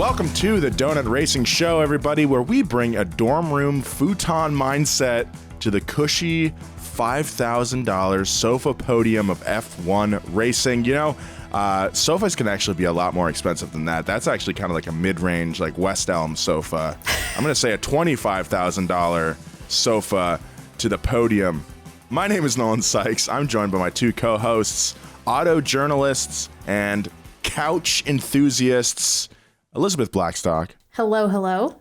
Welcome to the Donut Racing Show, everybody, where we bring a dorm room futon mindset to the cushy $5,000 sofa podium of F1 racing. You know, sofas can actually be a lot more expensive than that. That's actually kind of like a mid-range, like West Elm sofa. I'm going to say a $25,000 sofa to the podium. My name is Nolan Sykes. I'm joined by my two co-hosts, auto journalists and couch enthusiasts, Elizabeth Blackstock. Hello, hello.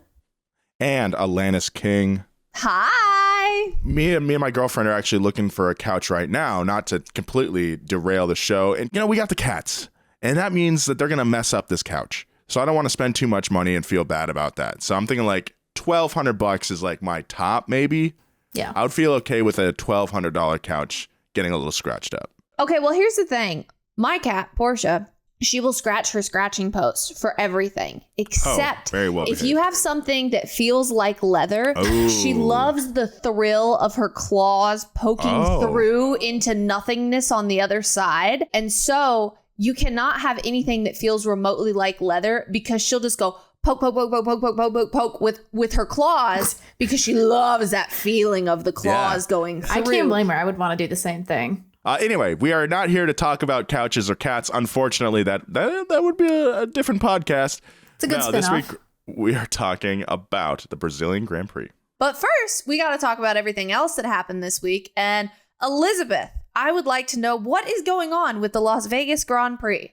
And Alanis King. Hi. Me and my girlfriend are actually looking for a couch right now, not to completely derail the show. And, you know, we got the cats, and that means that they're going to mess up this couch. So I don't want to spend too much money and feel bad about that. So I'm thinking like $1,200 is like my top, maybe. Yeah. I would feel okay with a $1,200 couch getting a little scratched up. Okay, well, here's the thing. My cat, Portia, she will scratch her scratching post for everything, except very well if you have something that feels like leather. Oh. She loves the thrill of her claws poking through into nothingness on the other side. And so you cannot have anything that feels remotely like leather because she'll just go poke, poke, poke, poke, poke, poke, poke, poke, poke with her claws because she loves that feeling of the claws going through. I can't blame her. I would want to do the same thing. Anyway, we are not here to talk about couches or cats. Unfortunately, that would be a different podcast. It's a good spin-off. This week, we are talking about the Brazilian Grand Prix. But first, we got to talk about everything else that happened this week. And Elizabeth, I would like to know what is going on with the Las Vegas Grand Prix.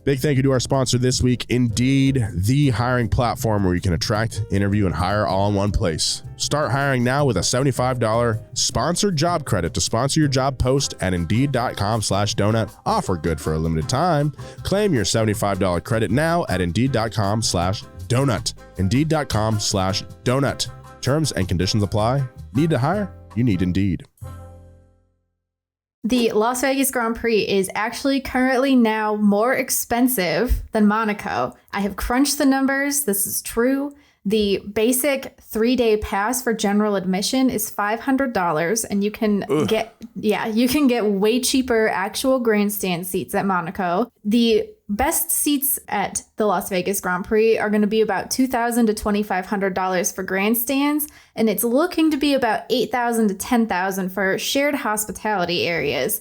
Big thank you to our sponsor this week, Indeed, the hiring platform where you can attract, interview, and hire all in one place. Start hiring now with a $75 sponsored job credit to sponsor your job post at Indeed.com/donut. Offer good for a limited time. Claim your $75 credit now at Indeed.com/donut. Indeed.com/donut. Terms and conditions apply. Need to hire? You need Indeed. The Las Vegas Grand Prix is actually currently now more expensive than Monaco. I have crunched the numbers. This is true. The basic 3-day pass for general admission is $500, and you can get way cheaper actual grandstand seats at Monaco. The best seats at the Las Vegas Grand Prix are going to be about $2,000 to $2,500 for grandstands, and it's looking to be about $8,000 to $10,000 for shared hospitality areas.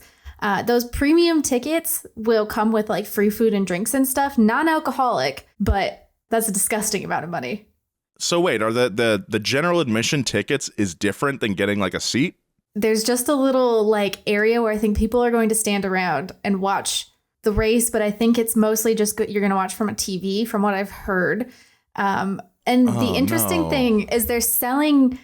Those premium tickets will come with like free food and drinks and stuff, non-alcoholic, but that's a disgusting amount of money. So wait, are the general admission tickets is different than getting like a seat? There's just a little like area where I think people are going to stand around and watch the race, but I think it's mostly just you're going to watch from a TV, from what I've heard. And the interesting thing is they're selling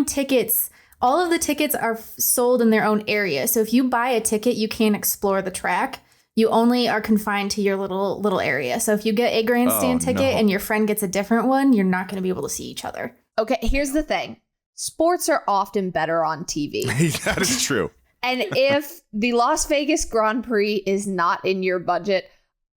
tickets. All of the tickets are sold in their own area. So if you buy a ticket, you can't explore the track. You only are confined to your little area. So if you get a grandstand ticket and your friend gets a different one, you're not going to be able to see each other. Okay, here's the thing. Sports are often better on TV. That is true. And if the Las Vegas Grand Prix is not in your budget,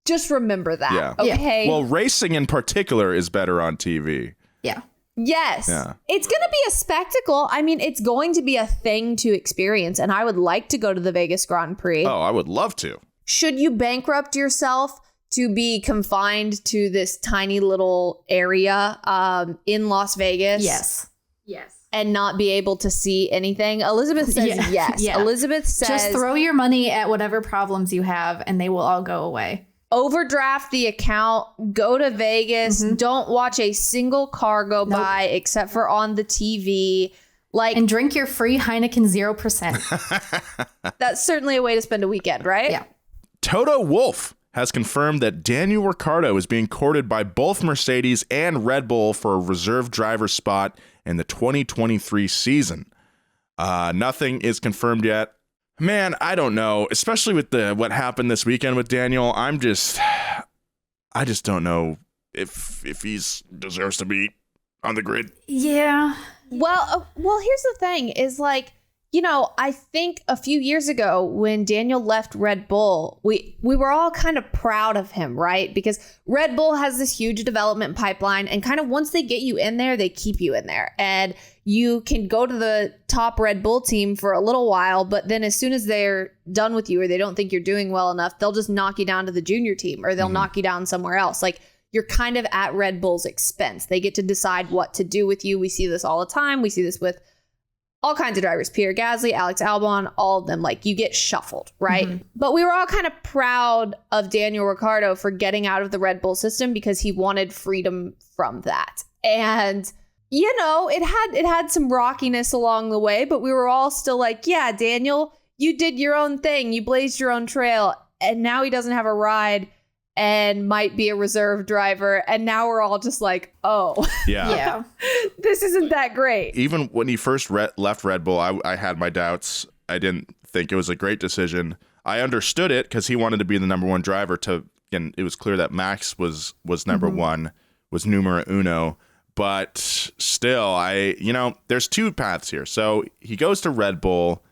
just remember that. Yeah. Okay. Well, racing in particular is better on TV. Yeah. Yes. Yeah. It's going to be a spectacle. I mean, it's going to be a thing to experience. And I would like to go to the Vegas Grand Prix. Oh, I would love to. Should you bankrupt yourself to be confined to this tiny little area in Las Vegas? Yes. And not be able to see anything? Elizabeth says yes. Yeah. Elizabeth says just throw your money at whatever problems you have and they will all go away. Overdraft the account, go to Vegas, don't watch a single car go by except for on the TV. And drink your free Heineken 0%. That's certainly a way to spend a weekend, right? Yeah. Toto Wolff has confirmed that Daniel Ricciardo is being courted by both Mercedes and Red Bull for a reserve driver spot in the 2023 season. Nothing is confirmed yet. Man, I don't know, especially with what happened this weekend with Daniel. I just don't know if he's deserves to be on the grid. Yeah. Well, here's the thing is like, You know, I think a few years ago when Daniel left Red Bull, we were all kind of proud of him, right? Because Red Bull has this huge development pipeline, and kind of once they get you in there, they keep you in there. And you can go to the top Red Bull team for a little while, but then as soon as they're done with you or they don't think you're doing well enough, they'll just knock you down to the junior team, or they'll knock you down somewhere else. Like, you're kind of at Red Bull's expense. They get to decide what to do with you. We see this all the time. We see this with all kinds of drivers, Pierre Gasly, Alex Albon, all of them. Like, you get shuffled, right? Mm-hmm. But we were all kind of proud of Daniel Ricciardo for getting out of the Red Bull system because he wanted freedom from that. And, you know, it had some rockiness along the way, but we were all still like, yeah, Daniel, you did your own thing. You blazed your own trail. And now he doesn't have a ride and might be a reserve driver. And now we're all just like, oh, yeah, this isn't that great. Even when he first left Red Bull, I had my doubts. I didn't think it was a great decision. I understood it because he wanted to be the number one driver and it was clear that Max was number one, was numero uno. But still, there's two paths here. So he goes to Red Bull.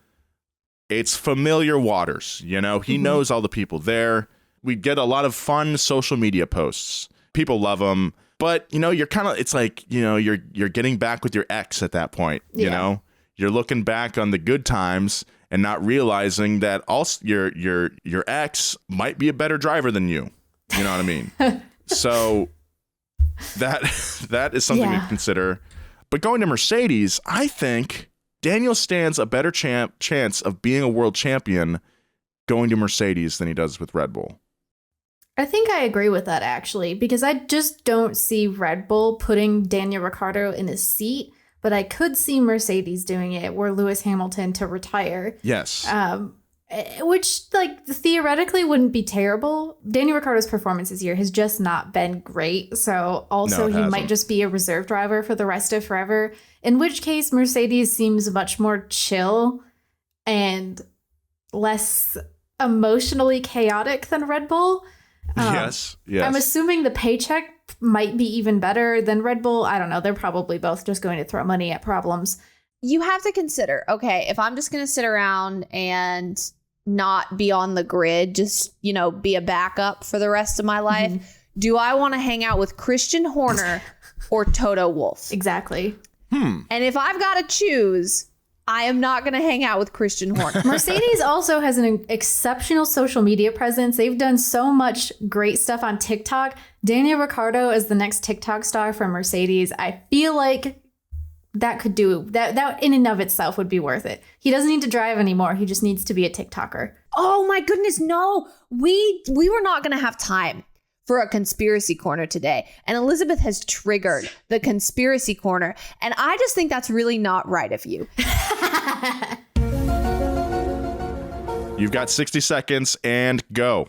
It's familiar waters. You know, he knows all the people there. We get a lot of fun social media posts. People love him. But, you know, you're kind of, it's like, you know, you're getting back with your ex at that point. You know, you're looking back on the good times and not realizing that also your ex might be a better driver than you. You know what I mean? So that is something to consider. But going to Mercedes, I think Daniel stands a better chance of being a world champion going to Mercedes than he does with Red Bull. I think I agree with that, actually, because I just don't see Red Bull putting Daniel Ricciardo in his seat, but I could see Mercedes doing it were Lewis Hamilton to retire. Yes. Which, like, theoretically wouldn't be terrible. Daniel Ricciardo's performance this year has just not been great. So also he might just be a reserve driver for the rest of forever, in which case Mercedes seems much more chill and less emotionally chaotic than Red Bull. Yes. I'm assuming the paycheck might be even better than Red Bull. I don't know. They're probably both just going to throw money at problems. You have to consider, okay, if I'm just going to sit around and not be on the grid, just, you know, be a backup for the rest of my life, do I want to hang out with Christian Horner or Toto Wolff? Exactly. And if I've got to choose, I am not going to hang out with Christian Horner. Mercedes also has an exceptional social media presence. They've done so much great stuff on TikTok. Daniel Ricciardo is the next TikTok star for Mercedes. I feel like that could do that in and of itself would be worth it. He doesn't need to drive anymore. He just needs to be a TikToker. Oh my goodness, no. We were not going to have time for a conspiracy corner today. And Elizabeth has triggered the conspiracy corner. And I just think that's really not right of you. You've got 60 seconds and go.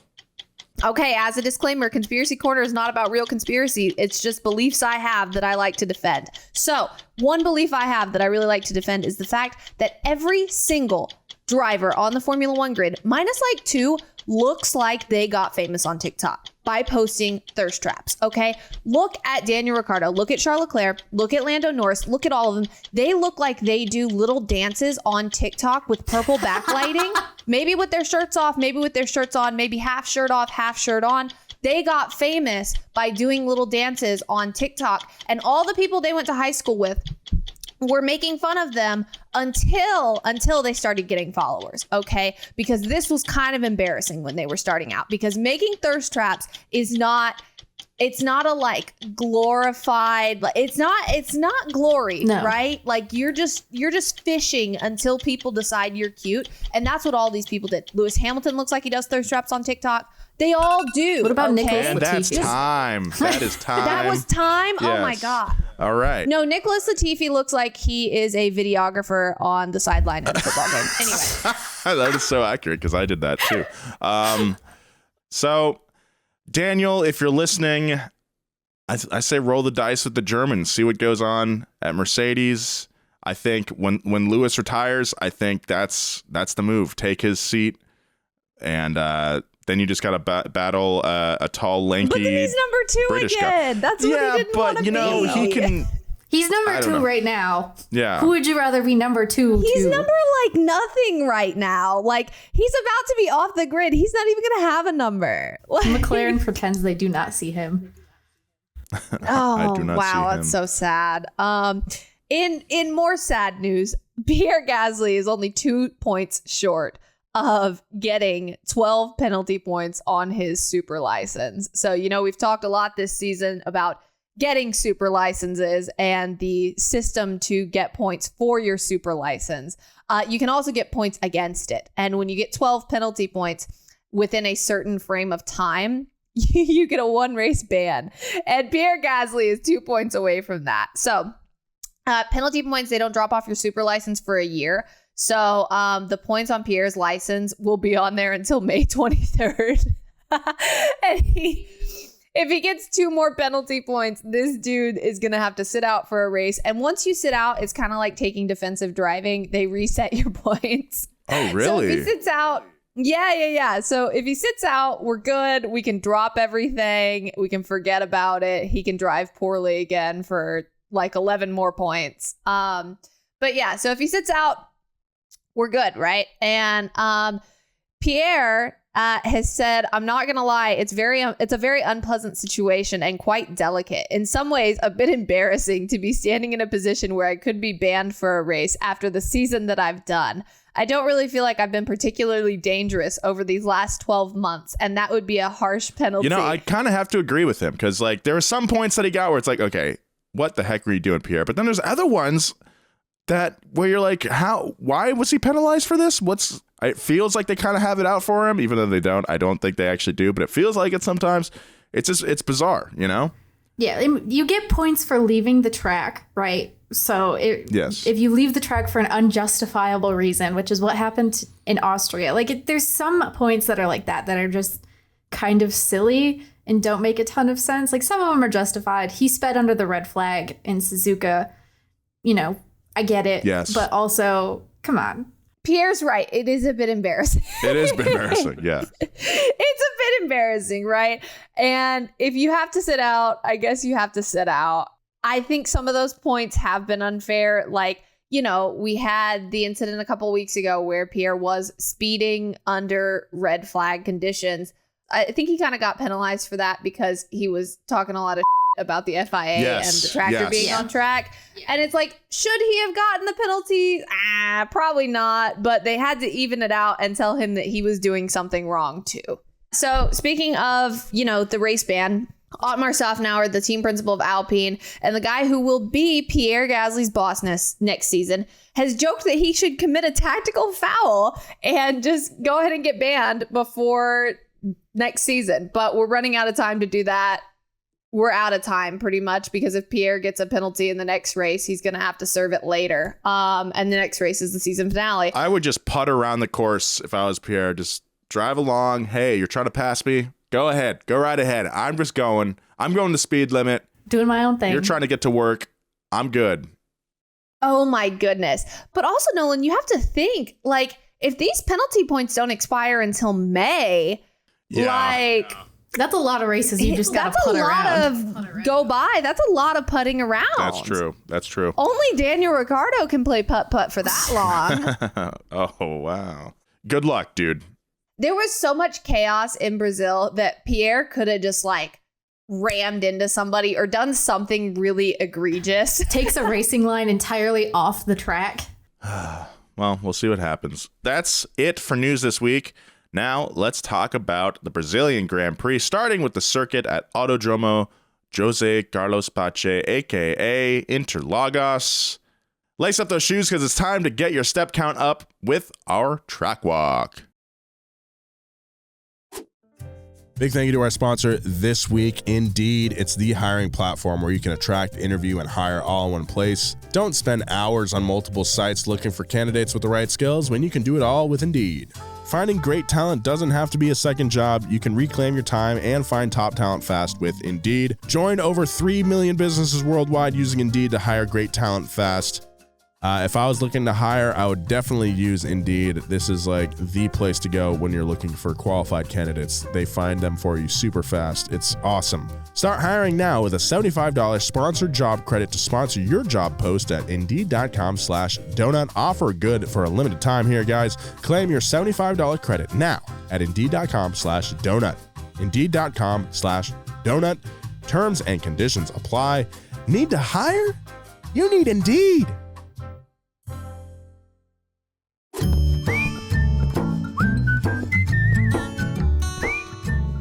Okay, as a disclaimer, Conspiracy Corner is not about real conspiracy. It's just beliefs I have that I like to defend. So, one belief I have that I really like to defend is the fact that every single driver on the Formula One grid, minus like two, looks like they got famous on TikTok by posting thirst traps, okay? Look at Daniel Ricciardo, look at Charles Leclerc, look at Lando Norris, look at all of them. They look like they do little dances on TikTok with purple backlighting, maybe with their shirts off, maybe with their shirts on, maybe half shirt off, half shirt on. They got famous by doing little dances on TikTok, and all the people they went to high school with were making fun of them until they started getting followers, okay? Because this was kind of embarrassing when they were starting out, because making thirst traps is not, it's not a like glorified, it's not glory, no. Right? Like you're just fishing until people decide you're cute. And that's what all these people did. Lewis Hamilton looks like he does thirst traps on TikTok. They all do. What about Nicholas Latifi? And that's time. That is time. That was time? Yes. Oh my God. All right. No, Nicholas Latifi looks like he is a videographer on the sideline of a football game. Anyway. That is so accurate because I did that too. So, Daniel, if you're listening, I say roll the dice with the Germans. See what goes on at Mercedes. I think when Lewis retires, I think that's the move. Take his seat and then you just got to battle a tall, lanky But then he's number two British again. guy. That's what he didn't want to be. He can. He's number 2 right now. Yeah. Who would you rather be number 2? He's number like nothing right now. Like he's about to be off the grid. He's not even going to have a number. McLaren pretends they do not see him. Oh, I do not see him. That's so sad. In more sad news, Pierre Gasly is only 2 points short of getting 12 penalty points on his super license. So, we've talked a lot this season about getting super licenses and the system to get points for your super license. You can also get points against it. And when you get 12 penalty points within a certain frame of time, you get a 1 race ban. And Pierre Gasly is 2 points away from that. So penalty points, they don't drop off your super license for a year. So the points on Pierre's license will be on there until May 23rd. And if he gets 2 more penalty points, this dude is going to have to sit out for a race. And once you sit out, it's kind of like taking defensive driving. They reset your points. Oh, really? So if he sits out, yeah. So if he sits out, we're good. We can drop everything. We can forget about it. He can drive poorly again for like 11 more points. But yeah, so if he sits out, we're good, right? And Pierre has said, I'm not going to lie, it's a very unpleasant situation and quite delicate. In some ways, a bit embarrassing to be standing in a position where I could be banned for a race after the season that I've done. I don't really feel like I've been particularly dangerous over these last 12 months, and that would be a harsh penalty. I kind of have to agree with him because like there were some points that he got where it's like, okay, what the heck were you doing, Pierre? But then there's other ones where you're like, why was he penalized for this? It feels like they kind of have it out for him, even though they don't. I don't think they actually do, but it feels like it sometimes. It's bizarre, Yeah, you get points for leaving the track, right? So yes. If you leave the track for an unjustifiable reason, which is what happened in Austria, like there's some points that are like that are just kind of silly and don't make a ton of sense. Like some of them are justified. He sped under the red flag in Suzuka. I get it. Yes. But also, come on. Pierre's right. It is a bit embarrassing. It is embarrassing, yeah. It's a bit embarrassing, right? And if you have to sit out, I guess you have to sit out. I think some of those points have been unfair. Like, we had the incident a couple weeks ago where Pierre was speeding under red flag conditions. I think he kind of got penalized for that because he was talking a lot of about the FIA and the tractor being on track. Yeah. And it's like, should he have gotten the penalty? Probably not. But they had to even it out and tell him that he was doing something wrong too. So speaking of, the race ban, Otmar Safnauer, the team principal of Alpine, and the guy who will be Pierre Gasly's boss next season, has joked that he should commit a tactical foul and just go ahead and get banned before next season. But we're running out of time to do that. We're out of time pretty much because if Pierre gets a penalty in the next race, he's going to have to serve it later. And the next race is the season finale. I would just putt around the course if I was Pierre. Just drive along. Hey, you're trying to pass me? Go ahead. Go right ahead. I'm just going. I'm going the speed limit. Doing my own thing. You're trying to get to work. I'm good. Oh my goodness. But also, Nolan, you have to think, like, if these penalty points don't expire until May, that's a lot of races you just got to put around. That's a lot of go by. That's a lot of putting around. That's true. Only Daniel Ricciardo can play putt-putt for that long. Oh, wow. Good luck, dude. There was so much chaos in Brazil that Pierre could have just rammed into somebody or done something really egregious. Takes a racing line entirely off the track. Well, we'll see what happens. That's it for news this week. Now, let's talk about the Brazilian Grand Prix, starting with the circuit at Autodromo José Carlos Pache, a.k.a. Interlagos. Lace up those shoes because it's time to get your step count up with our track walk. Big thank you to our sponsor this week, Indeed. It's the hiring platform where you can attract, interview, and hire all in one place. Don't spend hours on multiple sites looking for candidates with the right skills when you can do it all with Indeed. Finding great talent doesn't have to be a second job. You can reclaim your time and find top talent fast with Indeed. Join over 3 million businesses worldwide using Indeed to hire great talent fast. If I was looking to hire, I would definitely use Indeed. This is like the place to go when you're looking for qualified candidates. They find them for you super fast. It's awesome. Start hiring now with a $75 sponsored job credit to sponsor your job post at Indeed.com/donut. Offer good for a limited time here, guys. Claim your $75 credit now at Indeed.com/donut. Indeed.com/donut. Terms and conditions apply. Need to hire? You need Indeed.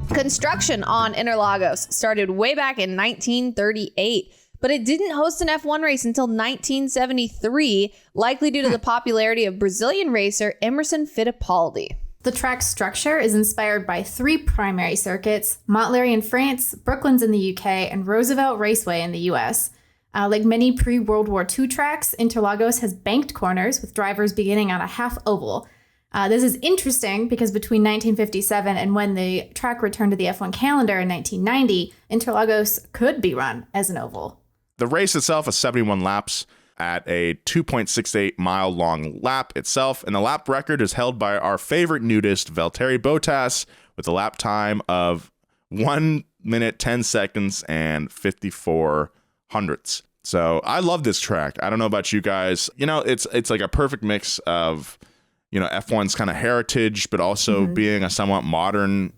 Construction on Interlagos started way back in 1938, but it didn't host an F1 race until 1973, likely due to the popularity of Brazilian racer Emerson Fittipaldi. The track structure is inspired by 3 primary circuits: Montlhéry in France, Brooklands in the UK, and Roosevelt Raceway in the US. Like many pre-World War II tracks, Interlagos has banked corners with drivers beginning on a half oval. This is interesting because between 1957 and when the track returned to the F1 calendar in 1990, Interlagos could be run as an oval. The race itself is 71 laps at a 2.68 mile long lap itself, and the lap record is held by our favorite nudist, Valtteri Bottas, with a lap time of 1 minute, 10 seconds, and 54 hundredths. So I love this track. I don't know about you guys. You know, it's like a perfect mix of, you know, F1's kind of heritage, but also being a somewhat modern,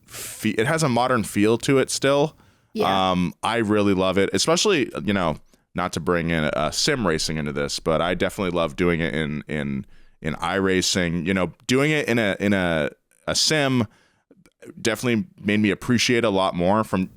it has a modern feel to it still. Yeah. I really love it, especially, you know, not to bring in sim racing into this, but I definitely love doing it in iRacing. You know, doing it in a sim definitely made me appreciate a lot more from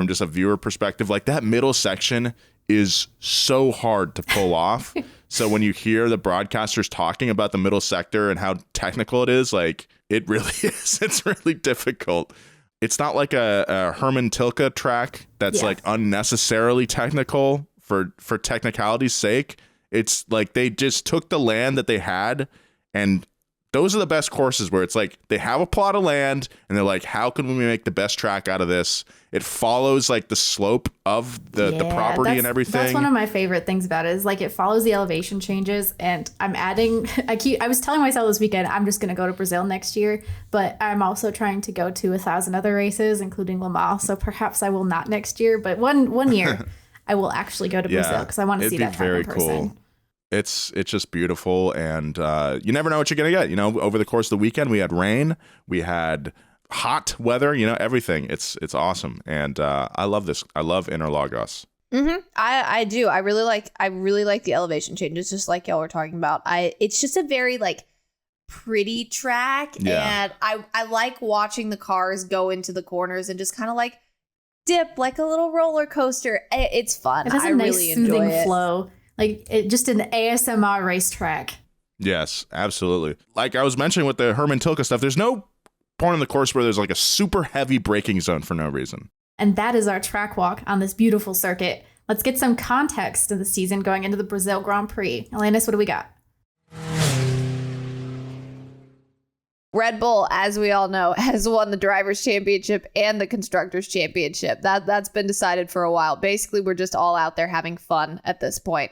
just a viewer perspective. Like that middle section is so hard to pull off. So when you hear the broadcasters talking about the middle sector and how technical it is, like it really is. It's really difficult. It's not like a Herman Tilke track that's like unnecessarily technical for technicality's sake. It's like they just took the land that they had, and those are the best courses where it's like they have a plot of land and they're like, how can we make the best track out of this? It follows like the slope of the property and everything. That's one of my favorite things about it, is like it follows the elevation changes. And I'm adding, I was telling myself this weekend, I'm just going to go to Brazil next year, but I'm also trying to go to 1,000 other races, including Le Mans. So perhaps I will not next year, but one year I will actually go to Brazil because I want to see that track in person. Cool. It's just beautiful, and you never know what you're gonna get. You know, over the course of the weekend, we had rain, we had hot weather. You know, everything. It's awesome, and I love this. I love Interlagos. I do. I really like the elevation changes, just like y'all were talking about. It's just a very like pretty track, and I like watching the cars go into the corners and just kind of like dip like a little roller coaster. It's fun. It has a nice really soothing flow. Like just an ASMR racetrack. Yes, absolutely. Like I was mentioning with the Herman Tilke stuff, there's no point in the course where there's like a super heavy braking zone for no reason. And that is our track walk on this beautiful circuit. Let's get some context to the season going into the Brazil Grand Prix. Alanis, what do we got? Red Bull, as we all know, has won the Drivers' Championship and the Constructors' Championship. That's been decided for a while. Basically, we're just all out there having fun at this point.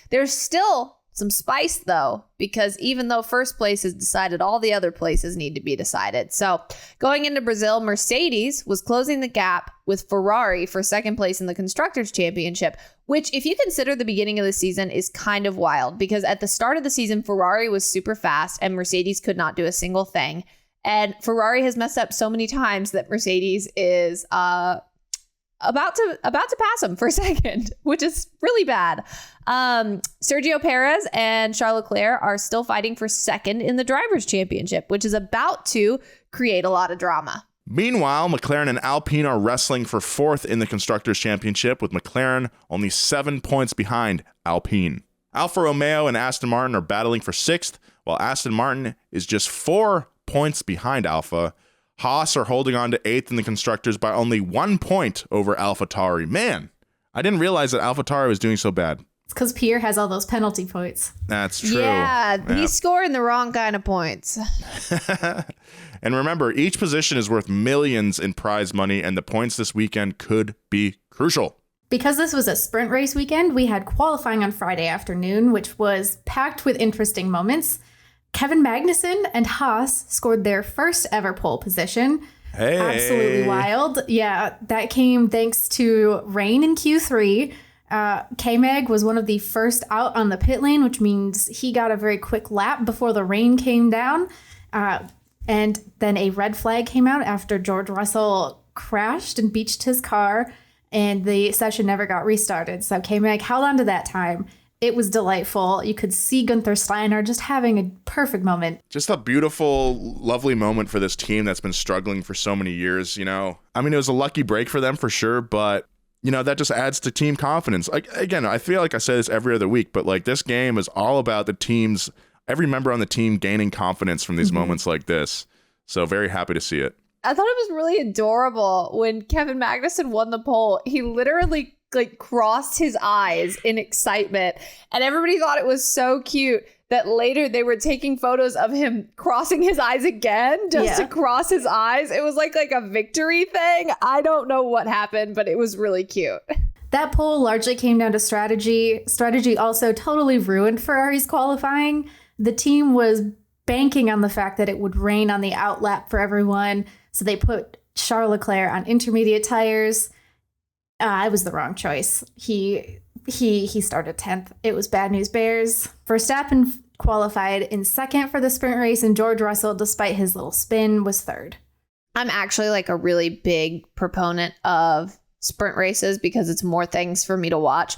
There's still some spice, though, because even though first place is decided, all the other places need to be decided. So going into Brazil, Mercedes was closing the gap with Ferrari for second place in the Constructors' Championship, which, if you consider the beginning of the season, is kind of wild, because at the start of the season, Ferrari was super fast and Mercedes could not do a single thing. And Ferrari has messed up so many times that Mercedes is about to pass them for second, which is really bad. Sergio Perez and Charles Leclerc are still fighting for second in the Drivers' Championship, which is about to create a lot of drama. Meanwhile, McLaren and Alpine are wrestling for fourth in the Constructors' Championship, with McLaren only 7 points behind Alpine. Alfa Romeo and Aston Martin are battling for sixth, while Aston Martin is just 4 points behind Alfa. Haas are holding on to eighth in the Constructors by only 1 point over AlphaTauri. Man, I didn't realize that AlphaTauri was doing so bad. It's because Pierre has all those penalty points. That's true. Yeah, he's scoring the wrong kind of points. And remember, each position is worth millions in prize money, and the points this weekend could be crucial. Because this was a sprint race weekend, we had qualifying on Friday afternoon, which was packed with interesting moments. Kevin Magnussen and Haas scored their first ever pole position. Hey. Absolutely wild. Yeah, that came thanks to rain in Q3. K-Mag was one of the first out on the pit lane, which means he got a very quick lap before the rain came down. And then a red flag came out after George Russell crashed and beached his car, and the session never got restarted. So K-Mag held on to that time. It was delightful. You could see Gunther Steiner just having a perfect moment. Just a beautiful, lovely moment for this team that's been struggling for so many years, you know. I mean, it was a lucky break for them for sure, but, you know, that just adds to team confidence. Like, again, I feel like I say this every other week, but, like, this game is all about the teams, every member on the team gaining confidence from these moments like this. So very happy to see it. I thought it was really adorable when Kevin Magnussen won the pole. He literally crossed his eyes in excitement, and everybody thought it was so cute that later they were taking photos of him crossing his eyes again to cross his eyes. It was like a victory thing. I don't know what happened, but it was really cute. That pole largely came down to strategy. Strategy also totally ruined Ferrari's qualifying. The team was banking on the fact that it would rain on the outlap for everyone, so they put Charles Leclerc on intermediate tires. It was the wrong choice. He started 10th. It was bad news bears. Verstappen qualified in second for the sprint race, and George Russell, despite his little spin, was third. I'm actually like a really big proponent of sprint races because it's more things for me to watch.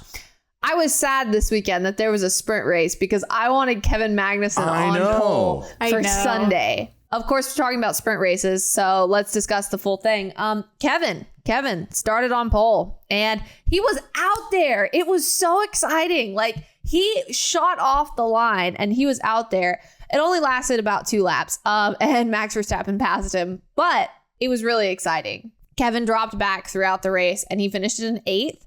I was sad this weekend that there was a sprint race because I wanted Kevin Magnussen on pole for Sunday. Of course, we're talking about sprint races, so let's discuss the full thing. Kevin started on pole, and he was out there. It was so exciting. Like, he shot off the line, and he was out there. It only lasted about 2 laps, and Max Verstappen passed him, but it was really exciting. Kevin dropped back throughout the race, and he finished in 8th.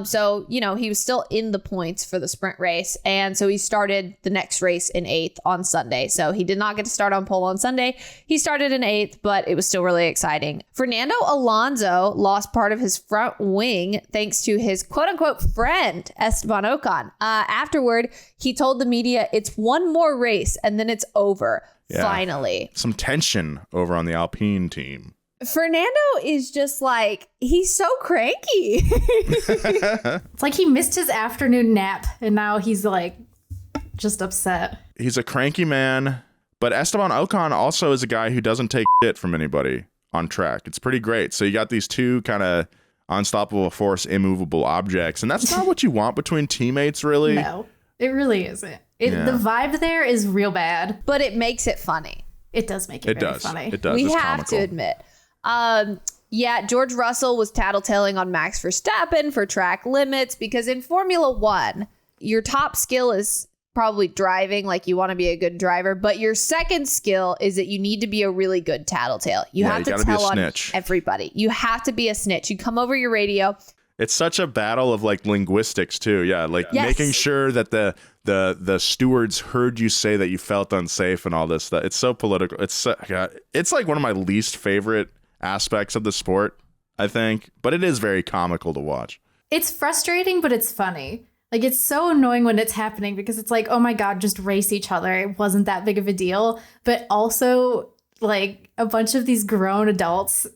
So, you know, he was still in the points for the sprint race. And so he started the next race in 8th on Sunday. So he did not get to start on pole on Sunday. He started in 8th, but it was still really exciting. Fernando Alonso lost part of his front wing thanks to his quote unquote friend, Esteban Ocon. Afterward, he told the media it's one more race and then it's over. Yeah. Finally. Some tension over on the Alpine team. Fernando is just like, he's so cranky. It's like he missed his afternoon nap and now he's like just upset. He's a cranky man, but Esteban Ocon also is a guy who doesn't take shit from anybody on track. It's pretty great. So you got these two kind of unstoppable force, immovable objects, and that's not what you want between teammates, really. No, it really isn't. The vibe there is real bad. But it makes it funny. It does make it very funny. It does. We it's have comical. to admit. George Russell was tattletaling on Max Verstappen for track limits because in Formula One, your top skill is probably driving, like you want to be a good driver, but your second skill is that you need to be a really good tattletale. You have to tell on everybody. You have to be a snitch. You come over your radio. It's such a battle of like linguistics too. Yeah, like making sure that the stewards heard you say that you felt unsafe and all this stuff. It's so political. It's like one of my least favorite aspects of the sport, I think, but it is very comical to watch. It's frustrating, but it's funny. Like, it's so annoying when it's happening because it's like, oh my God, just race each other. It wasn't that big of a deal. But also, like, a bunch of these grown adults,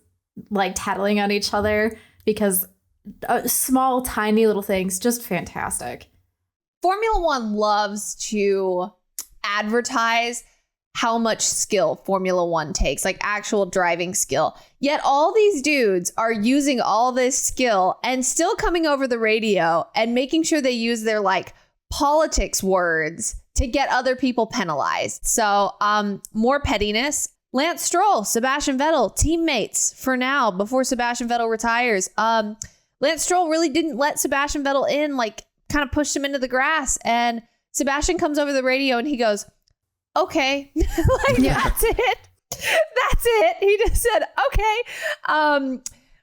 like, tattling on each other because small, tiny little things, just fantastic. Formula One loves to advertise how much skill Formula One takes, like actual driving skill. Yet all these dudes are using all this skill and still coming over the radio and making sure they use their like politics words to get other people penalized. So more pettiness. Lance Stroll, Sebastian Vettel, teammates for now before Sebastian Vettel retires. Lance Stroll really didn't let Sebastian Vettel in, like kind of pushed him into the grass. And Sebastian comes over the radio and he goes, okay, that's it. That's it. He just said, okay.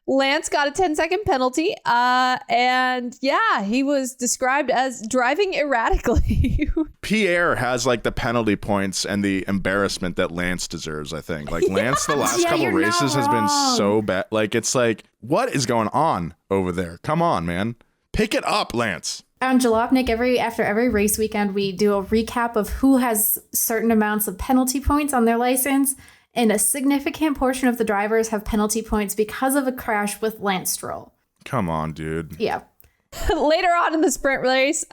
Lance got a 10-second penalty. And yeah, he was described as driving erratically. Pierre has like the penalty points and the embarrassment that Lance deserves, I think. Like Lance, the last couple races has been so bad. Like, it's like, what is going on over there? Come on, man. Pick it up, Lance. On Jalopnik, after every race weekend, we do a recap of who has certain amounts of penalty points on their license. And a significant portion of the drivers have penalty points because of a crash with Lance Stroll. Come on, dude. Yeah. Later on in the sprint race,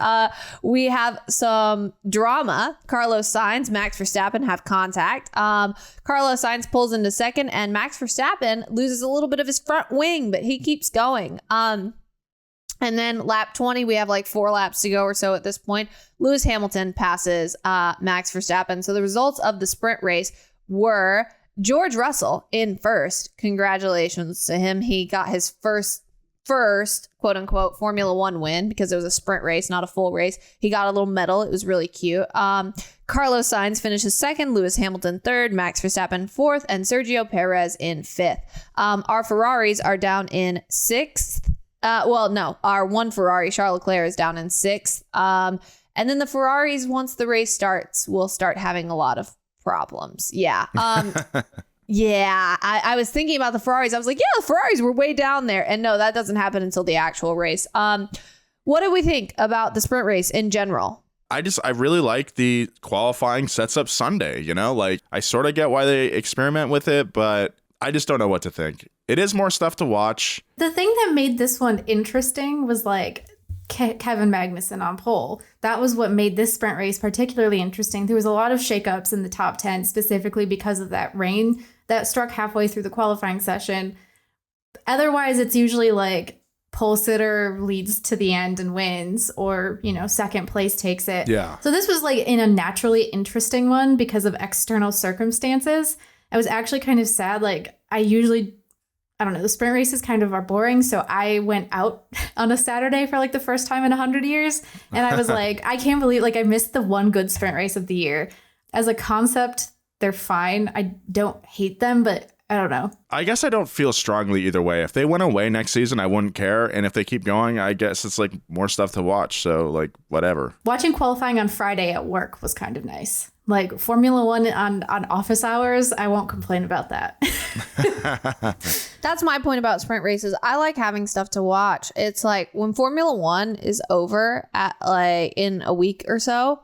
we have some drama. Carlos Sainz, Max Verstappen have contact. Carlos Sainz pulls into second, and Max Verstappen loses a little bit of his front wing, but he keeps going. And then lap 20, we have like 4 laps to go or so at this point. Lewis Hamilton passes Max Verstappen. So the results of the sprint race were George Russell in first. Congratulations to him. He got his first quote unquote Formula One win because it was a sprint race, not a full race. He got a little medal. It was really cute. Carlos Sainz finishes second, Lewis Hamilton third, Max Verstappen fourth, and Sergio Perez in fifth. Our Ferraris are down in sixth. Our one Ferrari, Charles Leclerc, is down in sixth. And then the Ferraris, once the race starts, will start having a lot of problems. Yeah. Yeah. I was thinking about the Ferraris. I was like, yeah, the Ferraris were way down there. And no, that doesn't happen until the actual race. What do we think about the sprint race in general? I really like the qualifying sets up Sunday, you know, like I sort of get why they experiment with it, but I just don't know what to think. It is more stuff to watch. The thing that made this one interesting was like Kevin Magnussen on pole. That was what made this sprint race particularly interesting. There was a lot of shakeups in the top 10, specifically because of that rain that struck halfway through the qualifying session. Otherwise, it's usually like pole sitter leads to the end and wins, or, you know, second place takes it. Yeah. So this was like in a naturally interesting one because of external circumstances. I was actually kind of sad. Like I don't know, the sprint races kind of are boring. So I went out on a Saturday for like the first time in 100 years. And I was like, I can't believe like I missed the one good sprint race of the year. As a concept, they're fine. I don't hate them, but I don't know. I guess I don't feel strongly either way. If they went away next season, I wouldn't care. And if they keep going, I guess it's like more stuff to watch. So like whatever. Watching qualifying on Friday at work was kind of nice. Like Formula One on office hours, I won't complain about that. That's my point about sprint races. I like having stuff to watch. It's like when Formula One is over at like in a week or so,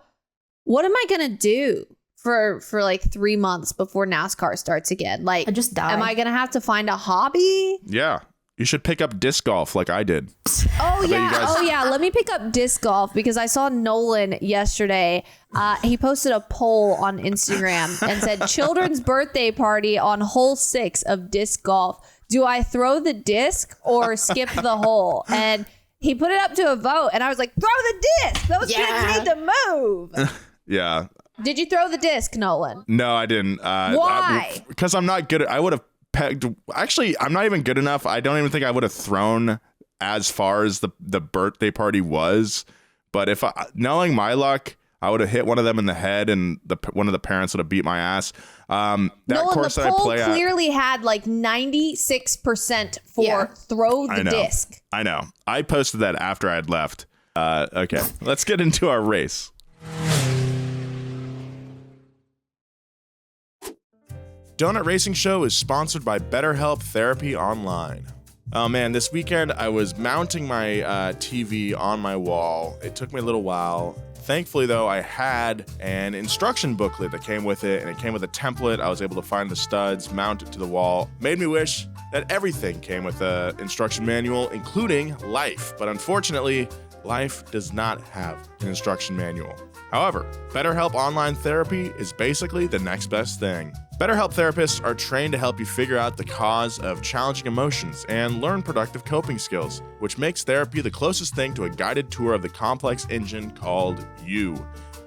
what am I going to do for like 3 months before NASCAR starts again? Like, I just die. Am I going to have to find a hobby? Yeah. You should pick up disc golf like I did. Oh, yeah. Let me pick up disc golf because I saw Nolan yesterday. He posted a poll on Instagram and said, children's birthday party on hole 6 of disc golf. Do I throw the disc or skip the hole? And he put it up to a vote. And I was like, throw the disc. Those kids need to move. Yeah. Did you throw the disc, Nolan? No, I didn't. Why? Because I'm not good. I would have pegged. Actually, I'm not even good enough. I don't even think I would have thrown as far as the birthday party was. But knowing my luck, I would have hit one of them in the head, and one of the parents would have beat my ass. That Nolan, course the that poll I play clearly had like 96% for throw the disc. I know. I posted that after I had left. Okay, let's get into our race. Donut Racing Show is sponsored by BetterHelp Therapy Online. Oh man, this weekend I was mounting my TV on my wall. It took me a little while. Thankfully though, I had an instruction booklet that came with it, and it came with a template. I was able to find the studs, mount it to the wall. Made me wish that everything came with an instruction manual, including life. But unfortunately, life does not have an instruction manual. However, BetterHelp Online Therapy is basically the next best thing. BetterHelp therapists are trained to help you figure out the cause of challenging emotions and learn productive coping skills, which makes therapy the closest thing to a guided tour of the complex engine called you.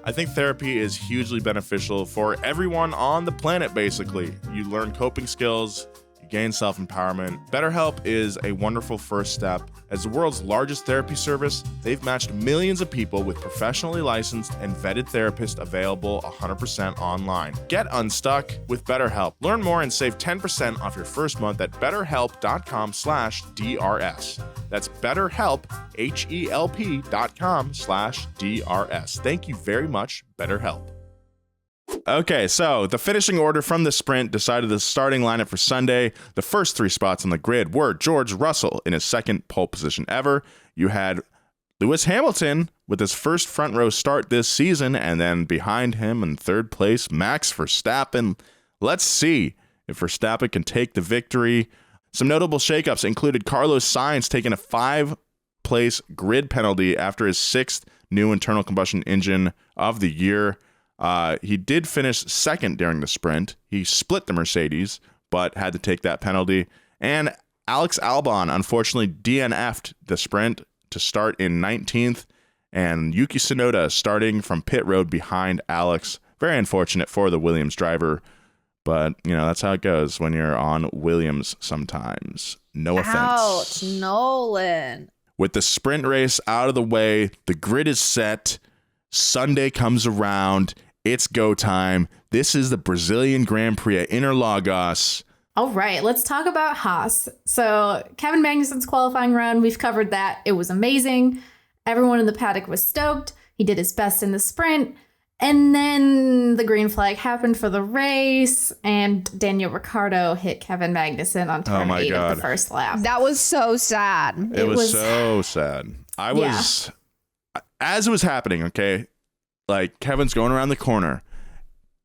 I think therapy is hugely beneficial for everyone on the planet, basically. You learn coping skills, you gain self-empowerment. BetterHelp is a wonderful first step. As the world's largest therapy service, they've matched millions of people with professionally licensed and vetted therapists available 100% online. Get unstuck with BetterHelp. Learn more and save 10% off your first month at betterhelp.com/DRS. That's BetterHelp, HELP.com/DRS. Thank you very much, BetterHelp. Okay, so the finishing order from the sprint decided the starting lineup for Sunday. The first three spots on the grid were George Russell in his second pole position ever. You had Lewis Hamilton with his first front row start this season, and then behind him in third place, Max Verstappen. Let's see if Verstappen can take the victory. Some notable shakeups included Carlos Sainz taking a 5-place grid penalty after his 6th new internal combustion engine of the year. He did finish second during the sprint. He split the Mercedes, but had to take that penalty. And Alex Albon, unfortunately, DNF'd the sprint to start in 19th. And Yuki Tsunoda starting from pit road behind Alex. Very unfortunate for the Williams driver. But, you know, that's how it goes when you're on Williams sometimes. No offense. Ouch, Nolan. With the sprint race out of the way, the grid is set. Sunday comes around. It's go time. This is the Brazilian Grand Prix at Interlagos. All right, let's talk about Haas. So Kevin Magnussen's qualifying run, we've covered that. It was amazing. Everyone in the paddock was stoked. He did his best in the sprint. And then the green flag happened for the race, and Daniel Ricciardo hit Kevin Magnussen on turn 8 of the first lap. That was so sad. It was so sad. As it was happening, okay, like Kevin's going around the corner.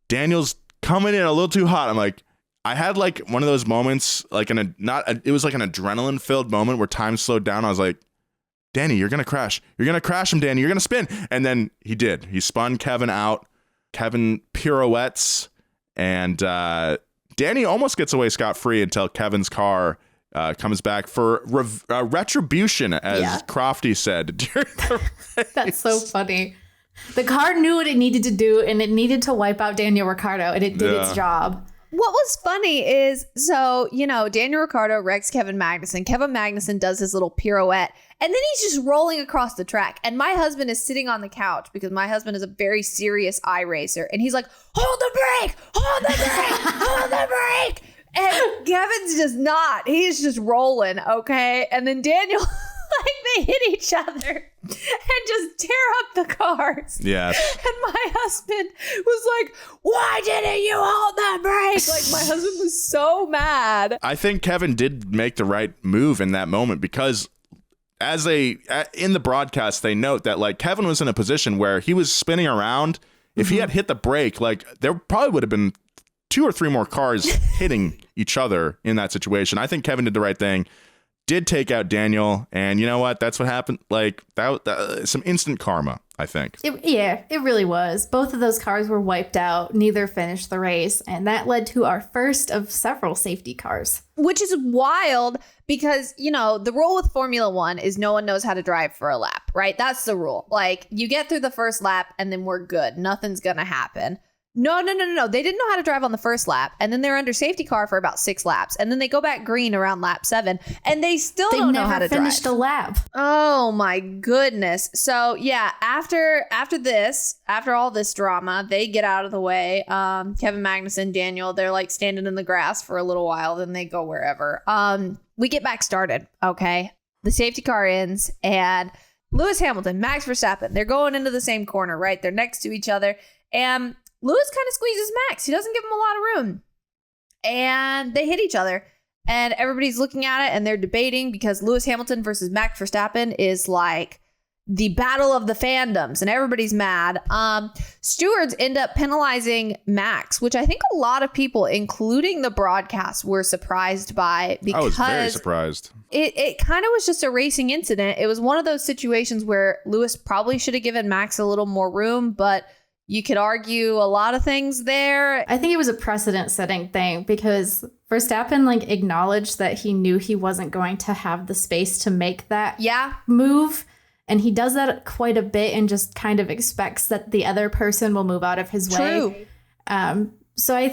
Daniel's coming in a little too hot. I'm like, I had like one of those moments, like it was like an adrenaline filled moment where time slowed down. I was like, Danny, you're going to crash. You're going to crash him, Danny. You're going to spin. And then he did. He spun Kevin out. Kevin pirouettes. And Danny almost gets away scot-free until Kevin's car comes back for retribution, as Crofty said during the race. That's so funny. The car knew what it needed to do, and it needed to wipe out Daniel Ricciardo, and it did its job. What was funny is, so, you know, Daniel Ricciardo wrecks Kevin Magnussen. Kevin Magnussen does his little pirouette, and then he's just rolling across the track. And my husband is sitting on the couch because my husband is a very serious iRacer. And he's like, hold the brake, hold the brake, hold the brake. And Kevin's just not. He's just rolling, okay? And then Daniel, like, they hit each other and just tear up the cars. Yes. And my husband was like, why didn't you hold that brake? Like, my husband was so mad. I think Kevin did make the right move in that moment, because in the broadcast, they note that like Kevin was in a position where he was spinning around. If he had hit the brake, like there probably would have been 2 or 3 more cars hitting each other in that situation. I think Kevin did the right thing. Did take out Daniel, and you know what? That's what happened. Like that some instant karma, I think. It really was. Both of those cars were wiped out. Neither finished the race, and that led to our first of several safety cars. Which is wild because, you know, the rule with Formula One is no one knows how to drive for a lap, right? That's the rule. Like, you get through the first lap and then we're good. Nothing's going to happen. No. They didn't know how to drive on the first lap, and then they're under safety car for about 6 laps, and then they go back green around lap 7, and they still don't know how to drive. They never finished a lap. Oh my goodness. So yeah, after all this drama, they get out of the way. Kevin Magnussen, Daniel, they're like standing in the grass for a little while, then they go wherever. We get back started. Okay, the safety car ends, and Lewis Hamilton, Max Verstappen, they're going into the same corner, right? They're next to each other, and Lewis kind of squeezes Max. He doesn't give him a lot of room. And they hit each other. And everybody's looking at it and they're debating because Lewis Hamilton versus Max Verstappen is like the battle of the fandoms. And everybody's mad. Stewards end up penalizing Max, which I think a lot of people, including the broadcast, were surprised by. Because I was very surprised. It kind of was just a racing incident. It was one of those situations where Lewis probably should have given Max a little more room, but you could argue a lot of things there. I think it was a precedent-setting thing because Verstappen like acknowledged that he knew he wasn't going to have the space to make that move. And he does that quite a bit and just kind of expects that the other person will move out of his way. True. So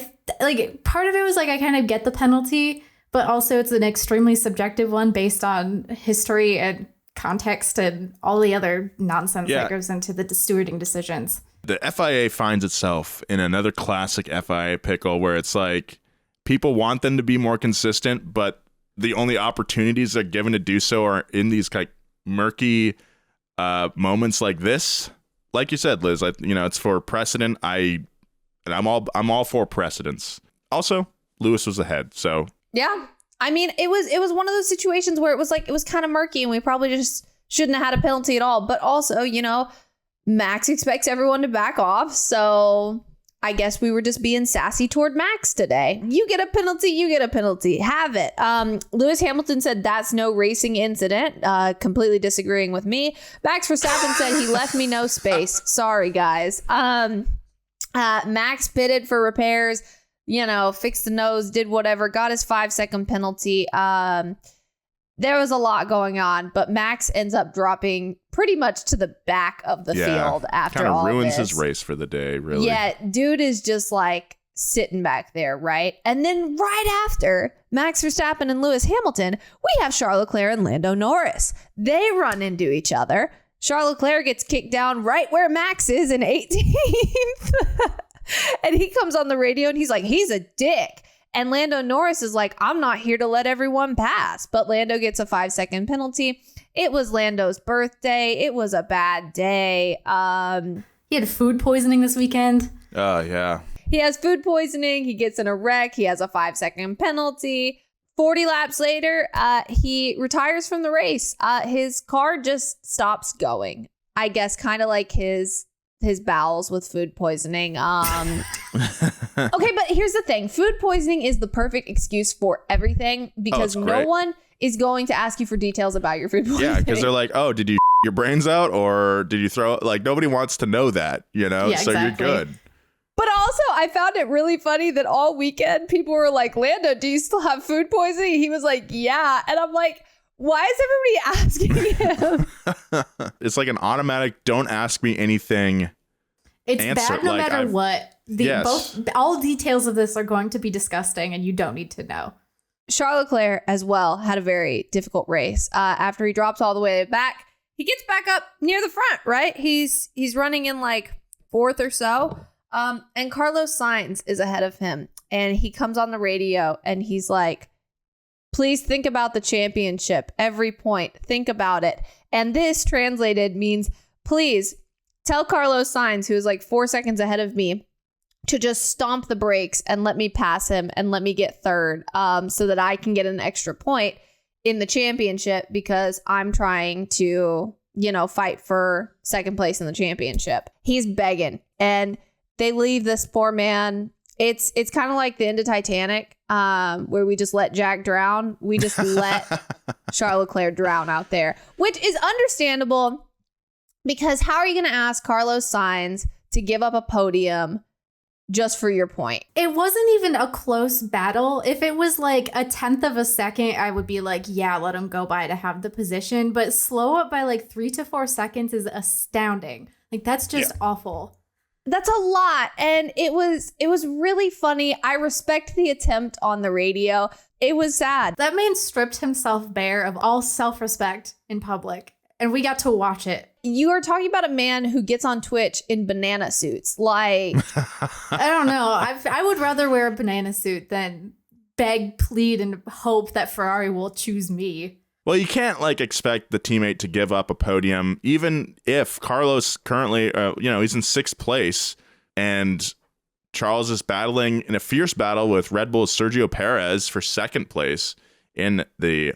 part of it was like, I kind of get the penalty, but also it's an extremely subjective one based on history and context and all the other nonsense that goes into the stewarding decisions. The FIA finds itself in another classic FIA pickle where it's like people want them to be more consistent, but the only opportunities they're given to do so are in these like murky moments like this. Like you said, Liz, it's for precedent. I'm all for precedents. Also, Lewis was ahead, so yeah. I mean, it was one of those situations where it was kind of murky and we probably just shouldn't have had a penalty at all. But also, Max expects everyone to back off. So I guess we were just being sassy toward Max today. You get a penalty. Have it. Lewis Hamilton said that's no racing incident, completely disagreeing with me. Max Verstappen said he left me no space. Sorry, guys. Max pitted for repairs. Fixed the nose, did whatever, got his 5-second penalty. There was a lot going on, but Max ends up dropping pretty much to the back of the field after all kind of ruins this. his race for the day, really. Yeah, dude is just like sitting back there, right? And then right after Max Verstappen and Lewis Hamilton, we have Charles Leclerc and Lando Norris. They run into each other. Charles Leclerc gets kicked down right where Max is in 18th. And he comes on the radio and he's like, he's a dick. And Lando Norris is like, I'm not here to let everyone pass. But Lando gets a 5-second penalty. It was Lando's birthday. It was a bad day. He had food poisoning this weekend. Oh, yeah. He has food poisoning. He gets in a wreck. He has a 5-second penalty. 40 laps later, he retires from the race. His car just stops going. I guess kind of like his bowels with food poisoning. Okay, but here's the thing. Food poisoning is the perfect excuse for everything because no one is going to ask you for details about your food poisoning. Yeah, because they're like, oh, did you your brains out or did you throw it? Like, nobody wants to know that, Yeah, so exactly. you're good. But also, I found it really funny that all weekend people were like, Lando, do you still have food poisoning? He was like, yeah. And I'm like, why is everybody asking him? It's like an automatic, don't ask me anything. It's answer. bad no Like, matter what. All details of this are going to be disgusting and you don't need to know. Charles Leclerc as well had a very difficult race. After he drops all the way back, he gets back up near the front, right? He's running in like fourth or so. And Carlos Sainz is ahead of him. And he comes on the radio and he's like, please think about the championship. Every point, think about it. And this translated means, please tell Carlos Sainz, who is like 4 seconds ahead of me, to just stomp the brakes and let me pass him and let me get third, so that I can get an extra point in the championship because I'm trying to, fight for second place in the championship. He's begging and they leave this poor man. It's kind of like the end of Titanic, where we just let Jack drown. We just let Charles Leclerc drown out there, which is understandable because how are you going to ask Carlos Sainz to give up a podium just for your point? It wasn't even a close battle. If it was like a 1/10 of a second, I would be like, yeah, let him go by to have the position. But slow up by like 3 to 4 seconds is astounding. Like, that's just awful. That's a lot. And it was really funny. I respect the attempt on the radio. It was sad. That man stripped himself bare of all self-respect in public. And we got to watch it. You are talking about a man who gets on Twitch in banana suits. Like, I don't know. I would rather wear a banana suit than beg, plead, and hope that Ferrari will choose me. Well, you can't expect the teammate to give up a podium, even if Carlos currently, he's in 6th place and Charles is battling in a fierce battle with Red Bull's Sergio Perez for 2nd place in the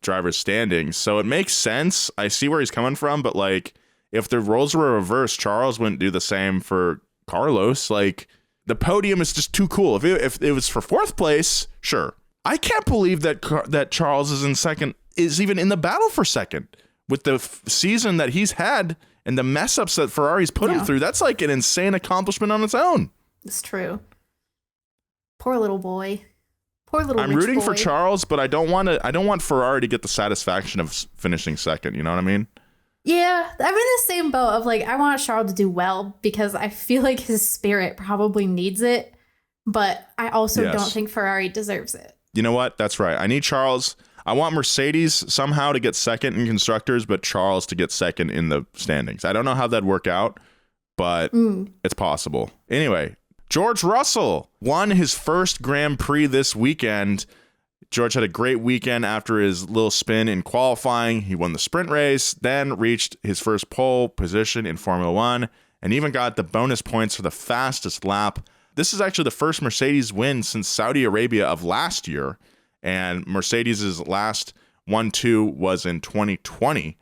driver's standings. So it makes sense. I see where he's coming from, but if the roles were reversed, Charles wouldn't do the same for Carlos. The podium is just too cool. If it was for 4th place, sure. I can't believe that Charles is in 2nd. Is even in the battle for 2nd with the season that he's had and the mess ups that Ferrari's put him through. That's like an insane accomplishment on its own. It's true. Poor little boy. Poor little. I'm rooting for Charles, but I don't want Ferrari to get the satisfaction of finishing 2nd. You know what I mean? Yeah, I'm in the same boat of I want Charles to do well because I feel like his spirit probably needs it, but I also don't think Ferrari deserves it. You know what? That's right. I need Charles. I want Mercedes somehow to get second in constructors, but Charles to get second in the standings. I don't know how that'd work out, but it's possible. Anyway, George Russell won his first Grand Prix this weekend. George had a great weekend after his little spin in qualifying. He won the sprint race, then reached his first pole position in Formula One, and even got the bonus points for the fastest lap. This is actually the first Mercedes win since Saudi Arabia of last year, and Mercedes' last 1-2 was in 2020.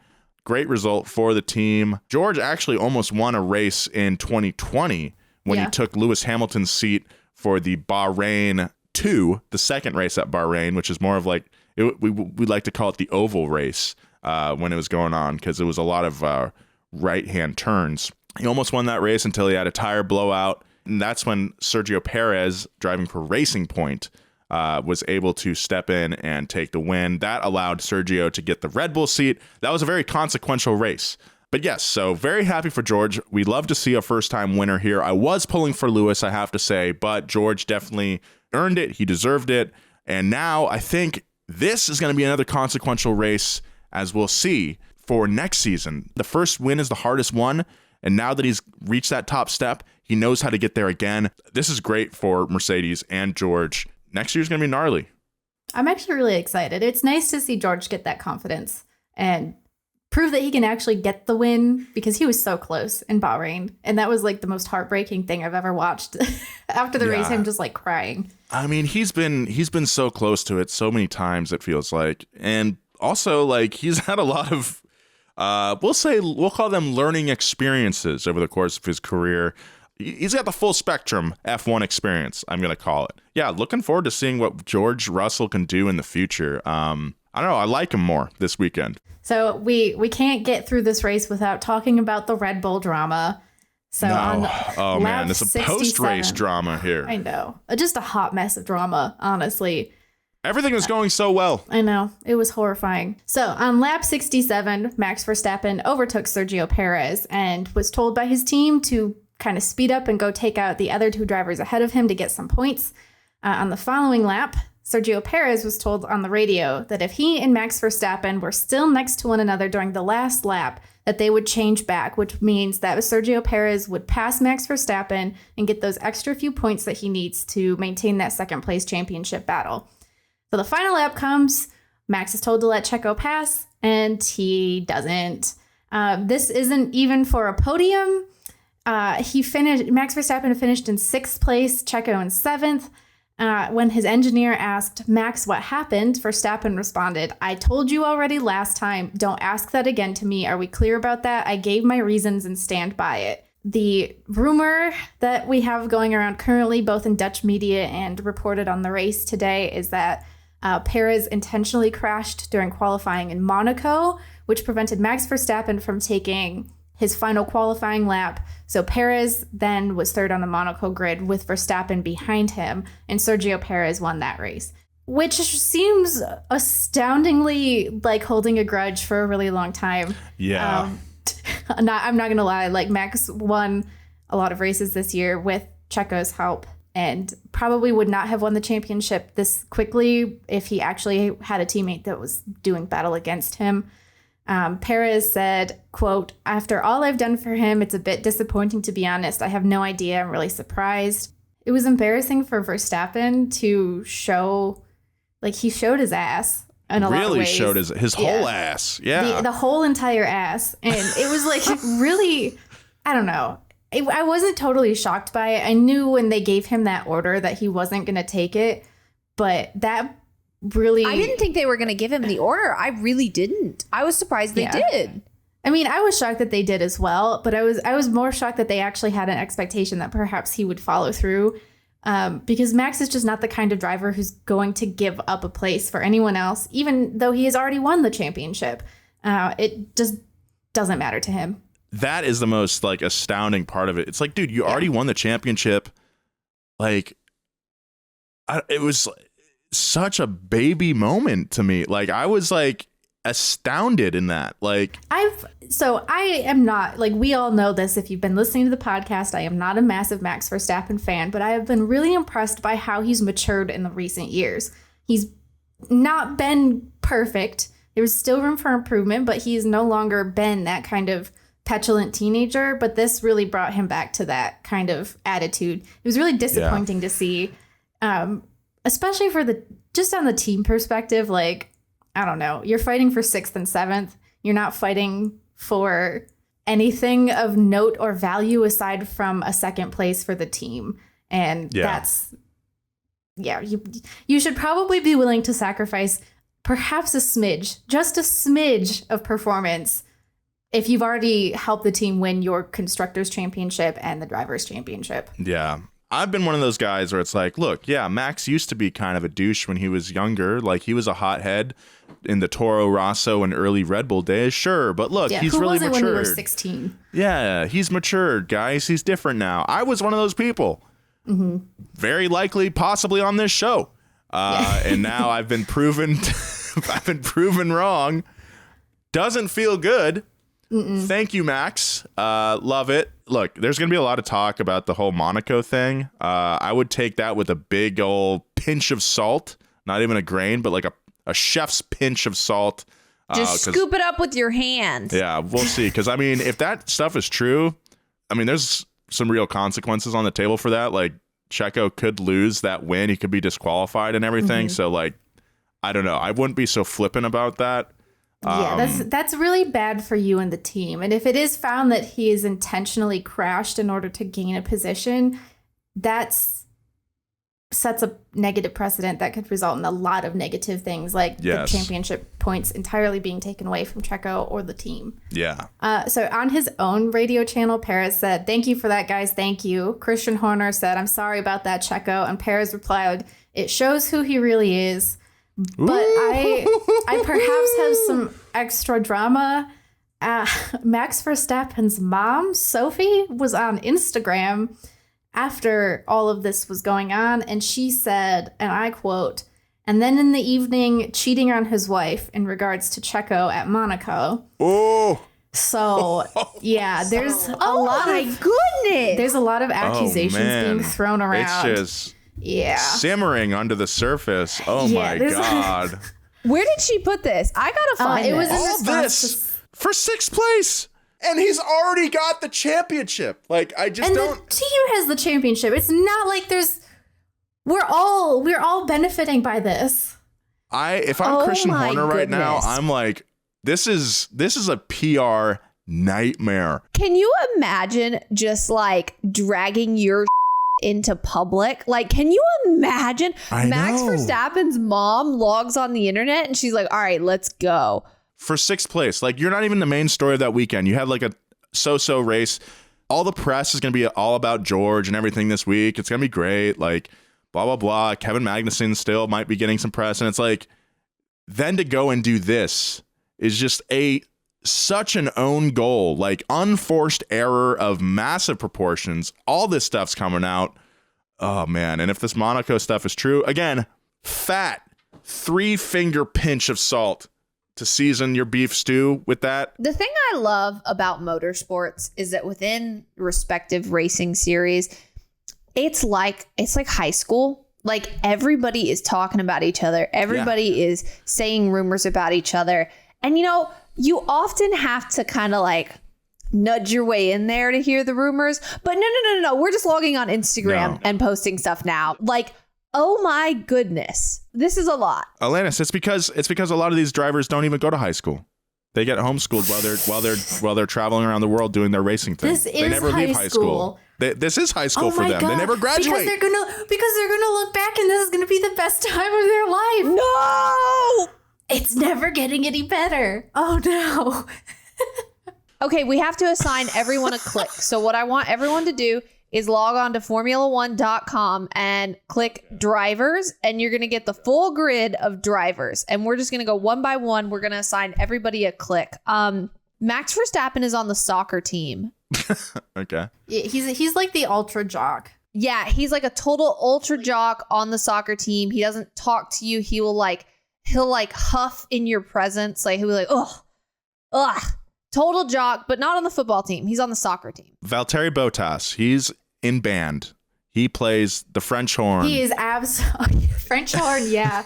Great result for the team. George actually almost won a race in 2020 when he took Lewis Hamilton's seat for the Bahrain 2, the second race at Bahrain, which is more of like, we like to call it the oval race when it was going on, because it was a lot of right-hand turns. He almost won that race until he had a tire blowout, and that's when Sergio Perez, driving for Racing Point, was able to step in and take the win. That allowed Sergio to get the Red Bull seat. That was a very consequential race. But yes, so very happy for George. We love to see a first-time winner here. I was pulling for Lewis, I have to say, but George definitely earned it. He deserved it. And now I think this is going to be another consequential race, as we'll see, for next season. The first win is the hardest one, and now that he's reached that top step, he knows how to get there again. This is great for Mercedes and George. Next year's going to be gnarly. I'm actually really excited. It's nice to see George get that confidence and prove that he can actually get the win, because he was so close in Bahrain. And that was like the most heartbreaking thing I've ever watched. After the race, him just like crying. I mean, he's been so close to it so many times, it feels like. And also, like, he's had a lot of, we'll call them learning experiences over the course of his career. He's got the full spectrum F1 experience, I'm going to call it. Yeah, looking forward to seeing what George Russell can do in the future. I don't know. I like him more this weekend. So we can't get through this race without talking about the Red Bull drama. So oh man, it's a post-race drama here. I know. Just a hot mess of drama, honestly. Everything was going so well. I know. It was horrifying. So on lap 67, Max Verstappen overtook Sergio Perez and was told by his team to kind of speed up and go take out the other two drivers ahead of him to get some points. On the following lap, Sergio Perez was told on the radio that if he and Max Verstappen were still next to one another during the last lap, that they would change back, which means that Sergio Perez would pass Max Verstappen and get those extra few points that he needs to maintain that second place championship battle. So the final lap comes, Max is told to let Checo pass, and he doesn't. This isn't even for a podium. Max Verstappen finished in 6th place, Checo in 7th. When his engineer asked Max what happened, Verstappen responded, "I told you already last time. Don't ask that again to me. Are we clear about that? I gave my reasons and stand by it." The rumor that we have going around currently, both in Dutch media and reported on the race today, is that Perez intentionally crashed during qualifying in Monaco, which prevented Max Verstappen from taking his final qualifying lap. So Perez then was third on the Monaco grid with Verstappen behind him, and Sergio Perez won that race, which seems astoundingly like holding a grudge for a really long time. Yeah. I'm not going to lie. Like, Max won a lot of races this year with Checo's help, and probably would not have won the championship this quickly if he actually had a teammate that was doing battle against him. Perez said, quote, "After all I've done for him, it's a bit disappointing, to be honest. I have no idea. I'm really surprised." It was embarrassing for Verstappen to show, like, he showed his ass in a lot of ways. Really showed his whole ass. Yeah. The whole entire ass. And it was like really, I don't know. I wasn't totally shocked by it. I knew when they gave him that order that he wasn't going to take it, but that really... I didn't think they were going to give him the order. I really didn't. I was surprised they did. I mean, I was shocked that they did as well, but I was more shocked that they actually had an expectation that perhaps he would follow through, because Max is just not the kind of driver who's going to give up a place for anyone else, even though he has already won the championship. It just doesn't matter to him. That is the most, like, astounding part of it. It's like, dude, you already won the championship. Like, it was such a baby moment to me. Like, I was like astounded in that. Like, I am not, like, we all know this if you've been listening to the podcast, I am not a massive Max Verstappen fan, but I have been really impressed by how he's matured in the recent years. He's not been perfect. There's still room for improvement, but he's no longer been that kind of petulant teenager. But this really brought him back to that kind of attitude. It was really disappointing to see, especially for just on the team perspective. Like, I don't know, you're fighting for 6th and 7th. You're not fighting for anything of note or value aside from a second place for the team. And that's, you should probably be willing to sacrifice perhaps just a smidge of performance if you've already helped the team win your Constructors' Championship and the Drivers' Championship. Yeah. I've been one of those guys where it's like, look, Max used to be kind of a douche when he was younger. Like, he was a hothead in the Toro Rosso and early Red Bull days. Sure. But look, he's really matured. When he was 16? Yeah, he's matured, guys. He's different now. I was one of those people. Mm-hmm. Very likely, possibly on this show. And now I've been proven wrong. Doesn't feel good. Mm-mm. Thank you, Max. Love it. Look, there's going to be a lot of talk about the whole Monaco thing. I would take that with a big old pinch of salt. Not even a grain, but like a chef's pinch of salt. Just scoop it up with your hand. Yeah, we'll see. Because, I mean, if that stuff is true, I mean, there's some real consequences on the table for that. Like, Checo could lose that win. He could be disqualified and everything. Mm-hmm. So, like, I don't know. I wouldn't be so flippant about that. That's really bad for you and the team. And if it is found that he is intentionally crashed in order to gain a position, sets a negative precedent that could result in a lot of negative things, like the championship points entirely being taken away from Checo or the team. Yeah. So on his own radio channel, Perez said, "Thank you for that, guys. Thank you." Christian Horner said, "I'm sorry about that, Checo." And Perez replied, "It shows who he really is. But I perhaps have some extra drama." Max Verstappen's mom, Sophie, was on Instagram after all of this was going on, and she said, and I quote, "And then in the evening, cheating on his wife in regards to Checo at Monaco." Oh. So, yeah, there's a lot of accusations being thrown around. It's just simmering under the surface. Oh my God. Where did she put this? I gotta find it. It was in all this for 6th place. And he's already got the championship. Like, I just don't. And the team has the championship. It's not like we're all benefiting by this. If I'm Christian Horner right now, I'm like, this is a PR nightmare. Can you imagine just like dragging your into public? Like, can you imagine Max Verstappen's mom logs on the internet and she's like, "All right, let's go." For 6th place. Like, you're not even the main story of that weekend. You have like a so-so race. All the press is going to be all about George and everything this week. It's going to be great. Like, blah, blah, blah. Kevin Magnussen still might be getting some press. And it's like, then to go and do this is just such an own goal, like unforced error of massive proportions. All this stuff's coming out. Oh, man. And if this Monaco stuff is true, again, fat 3-finger pinch of salt to season your beef stew with that. The thing I love about motorsports is that within respective racing series, it's like high school. Like, everybody is talking about each other. Everybody is saying rumors about each other. And, you often have to kind of like nudge your way in there to hear the rumors. But no. We're just logging on Instagram and posting stuff now. Like, oh my goodness, this is a lot. Alanis, it's because a lot of these drivers don't even go to high school. They get homeschooled while they're traveling around the world doing their racing thing. They never leave high school. This is high school for them. God. They never graduate because they're gonna look back and this is gonna be the best time of their life. No, it's never getting any better. Oh no. Okay, we have to assign everyone a click. So what I want everyone to do is log on to Formula1.com and click drivers, and you're going to get the full grid of drivers. And we're just going to go one by one. We're going to assign everybody a click. Max Verstappen is on the soccer team. Okay. He's like the ultra jock. Yeah, he's like a total ultra jock on the soccer team. He doesn't talk to you. He'll huff in your presence. Like, he'll be like, ugh. Total jock, but not on the football team. He's on the soccer team. Valtteri Bottas, he's in band. He plays the French horn. He is absolutely French horn, yeah.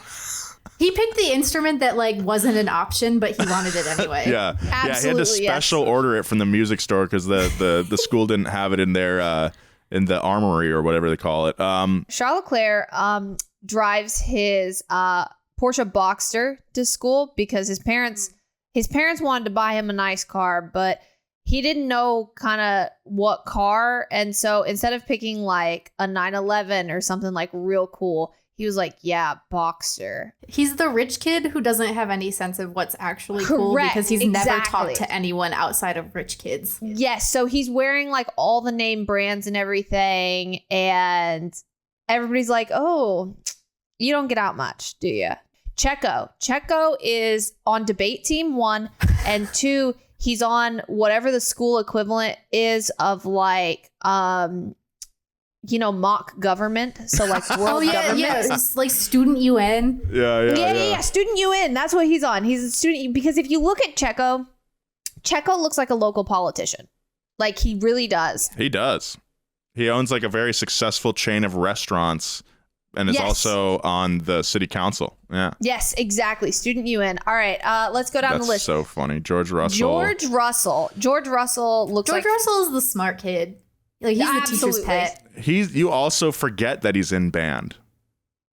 He picked the instrument that like wasn't an option, but he wanted it anyway. Yeah. Absolutely, Yeah, he had to special order it from the music store because the school didn't have it in their in the armory or whatever they call it. Charles Leclerc drives his Porsche Boxster to school because his parents wanted to buy him a nice car, but he didn't know kind of what car. And so instead of picking like a 911 or something like real cool, he was like, yeah, Boxster. He's the rich kid who doesn't have any sense of what's actually cool because he's never talked to anyone outside of rich kids. Yes. So he's wearing like all the name brands and everything. And everybody's like, oh, you don't get out much, do you? Checo is on debate team 1 and 2. He's on whatever the school equivalent is of like, mock government. So like world government. Yeah, it's like student UN. Yeah. Student UN. That's what he's on. He's a student because if you look at Checo looks like a local politician. Like he really does. He does. He owns like a very successful chain of restaurants and is also on the city council. Yeah. Yes, exactly. Student UN. All right. Let's go down the list. That's so funny. George Russell. George Russell George Russell is the smart kid. Like he's the teacher's pet. You also forget that he's in band.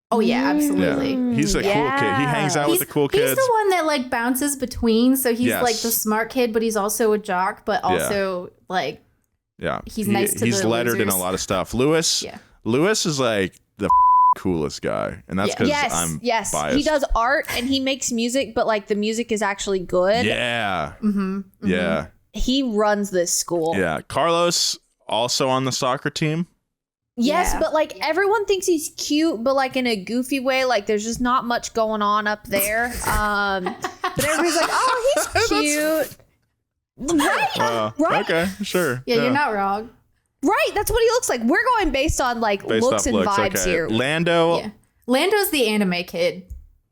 Oh yeah, absolutely. Yeah. He's a cool kid. He hangs out with the cool kids. He's the one that like bounces between. So he's like the smart kid, but he's also a jock, but also like he's nice to he's the lettered losers. in a lot of stuff. Lewis is like the coolest guy, and that's because I'm biased. He does art and he makes music, but like the music is actually good. Yeah. Yeah. He runs this school. Yeah. Carlos also on the soccer team. Yes, but like everyone thinks he's cute, but like in a goofy way. Like there's just not much going on up there. But everybody's like, oh, he's cute. Right? Okay, sure. Yeah, you're not wrong. Right, that's what he looks like. We're going based on like looks and vibes here. Lando. Yeah. Lando's the anime kid.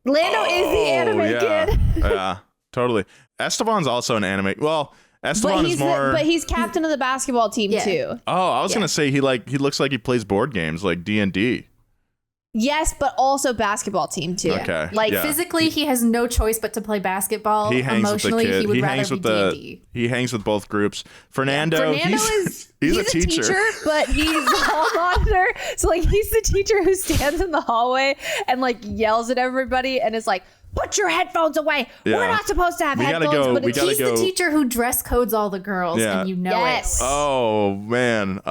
Lando is the anime kid. Yeah, totally. Esteban's also an anime. Well, Esteban is more. But he's captain of the basketball team too. Oh, I was gonna say he looks like he plays board games like D&D. Yes, but also basketball team too. Okay. Like physically, he has no choice but to play basketball. He hangs Emotionally, with the kid. he would He rather hangs be with the. D&D. He hangs with both groups. Fernando he's a teacher, but he's the hall monitor. So like he's the teacher who stands in the hallway and like yells at everybody and is like, "Put your headphones away. Yeah. We're not supposed to have headphones." But he's the teacher who dress codes all the girls, and you know it. Oh man.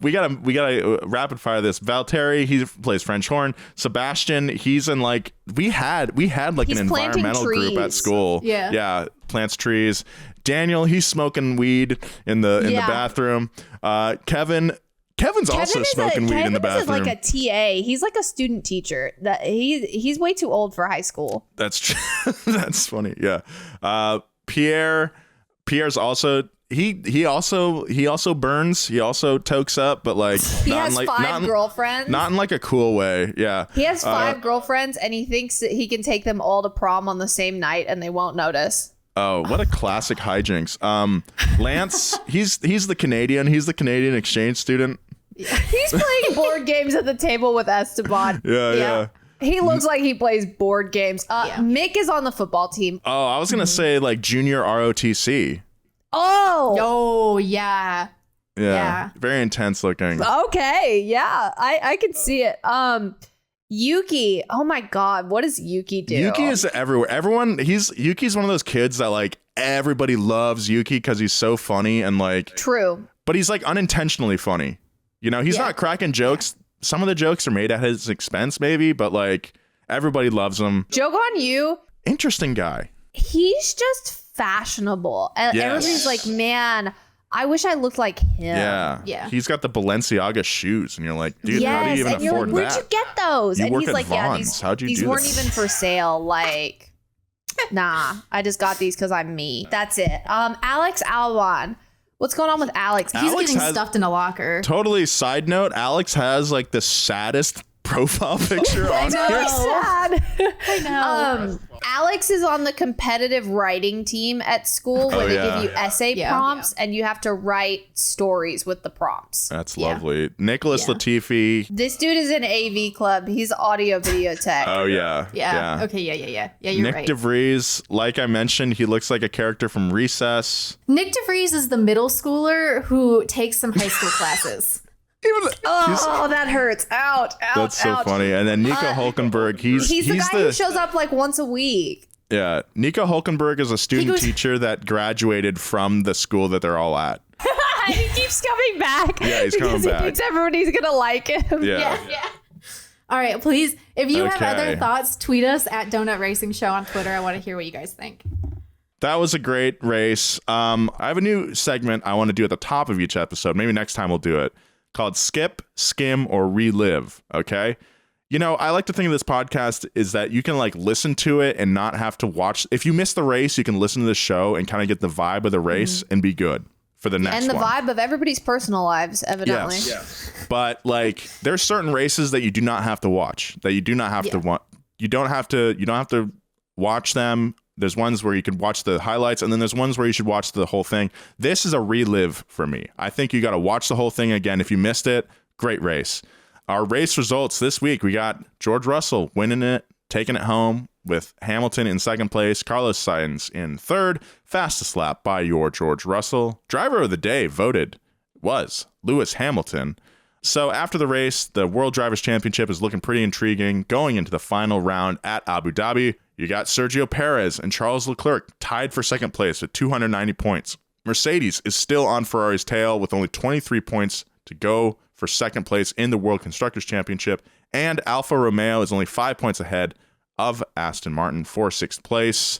We gotta rapid fire this. Valtteri, he plays French horn. Sebastian, he's in like we had like an environmental group at school. Yeah, plants trees. Daniel, he's smoking weed in the bathroom. Kevin's also smoking weed in the bathroom. Kevin is like a TA. He's like a student teacher. That he's way too old for high school. That's true. That's funny. Yeah. Pierre's also. He also burns. He also tokes up, but like he has five girlfriends. Not in like a cool way. Yeah. He has 5 girlfriends, and he thinks that he can take them all to prom on the same night, and they won't notice. Oh, what a classic hijinks. Lance, he's the Canadian. He's the Canadian exchange student. He's playing board games at the table with Esteban. Yeah. He looks like he plays board games. Mick is on the football team. Oh, I was gonna say like junior ROTC. Oh yeah. Very intense looking. Okay, yeah, I can see it. Yuki, oh my god, what does Yuki do? Yuki is everywhere. Yuki's one of those kids that like everybody loves Yuki because he's so funny and like true. But he's like unintentionally funny. You know, he's not cracking jokes. Some of the jokes are made at his expense, maybe, but like everybody loves him. Joke on you. Interesting guy. He's just fashionable. And everybody's like, man, I wish I looked like him. Yeah. He's got the Balenciaga shoes, and you're like, dude, how do you even afford that? Where'd you get those? You and work he's at like, Vons. How'd you do these weren't this? even for sale. Like, nah, I just got these because I'm me. That's it. Alex Albon. What's going on with Alex? He's getting stuffed in a locker. Totally. Side note, Alex has like the saddest profile picture on Very sad. I know. Alex is on the competitive writing team at school where they give you essay prompts and you have to write stories with the prompts. That's lovely. Nicholas Latifi. This dude is in AV club. He's audio video tech. Oh, yeah. Yeah. Okay, yeah. Yeah, you're Nick right. DeVries, like I mentioned, he looks like a character from Recess. Nick DeVries is the middle schooler who takes some high school classes. That hurts. Ouch. That's so funny. And then Nico Hulkenberg, he's the guy who shows up like once a week. Yeah. Nico Hulkenberg is a student teacher that graduated from the school that they're all at. And he keeps coming back. Yeah, he's coming back. Because he thinks everybody's going to like him. Yeah. All right, please, if you have other thoughts, tweet us at Donut Racing Show on Twitter. I want to hear what you guys think. That was a great race. I have a new segment I want to do at the top of each episode. Maybe next time we'll do it. Called Skip, Skim, or Relive, okay? You know, I like to think of this podcast is that you can like listen to it and not have to watch. If you miss the race, you can listen to the show and kind of get the vibe of the race and be good for the next one. And the vibe of everybody's personal lives, evidently. Yes. But like there's certain races that you do not have to watch, that you do not have to want. You don't have to watch them. There's ones where you can watch the highlights, and then there's ones where you should watch the whole thing. This is a relive for me. I think you got to watch the whole thing again. If you missed it, great race. Our race results this week, we got George Russell winning it, taking it home with Hamilton in second place, Carlos Sainz in third, fastest lap by your George Russell. Driver of the day voted was Lewis Hamilton. So after the race, the World Drivers' Championship is looking pretty intriguing. Going into the final round at Abu Dhabi, you got Sergio Perez and Charles Leclerc tied for second place with 290 points. Mercedes is still on Ferrari's tail with only 23 points to go for second place in the World Constructors' Championship. And Alfa Romeo is only 5 points ahead of Aston Martin for sixth place.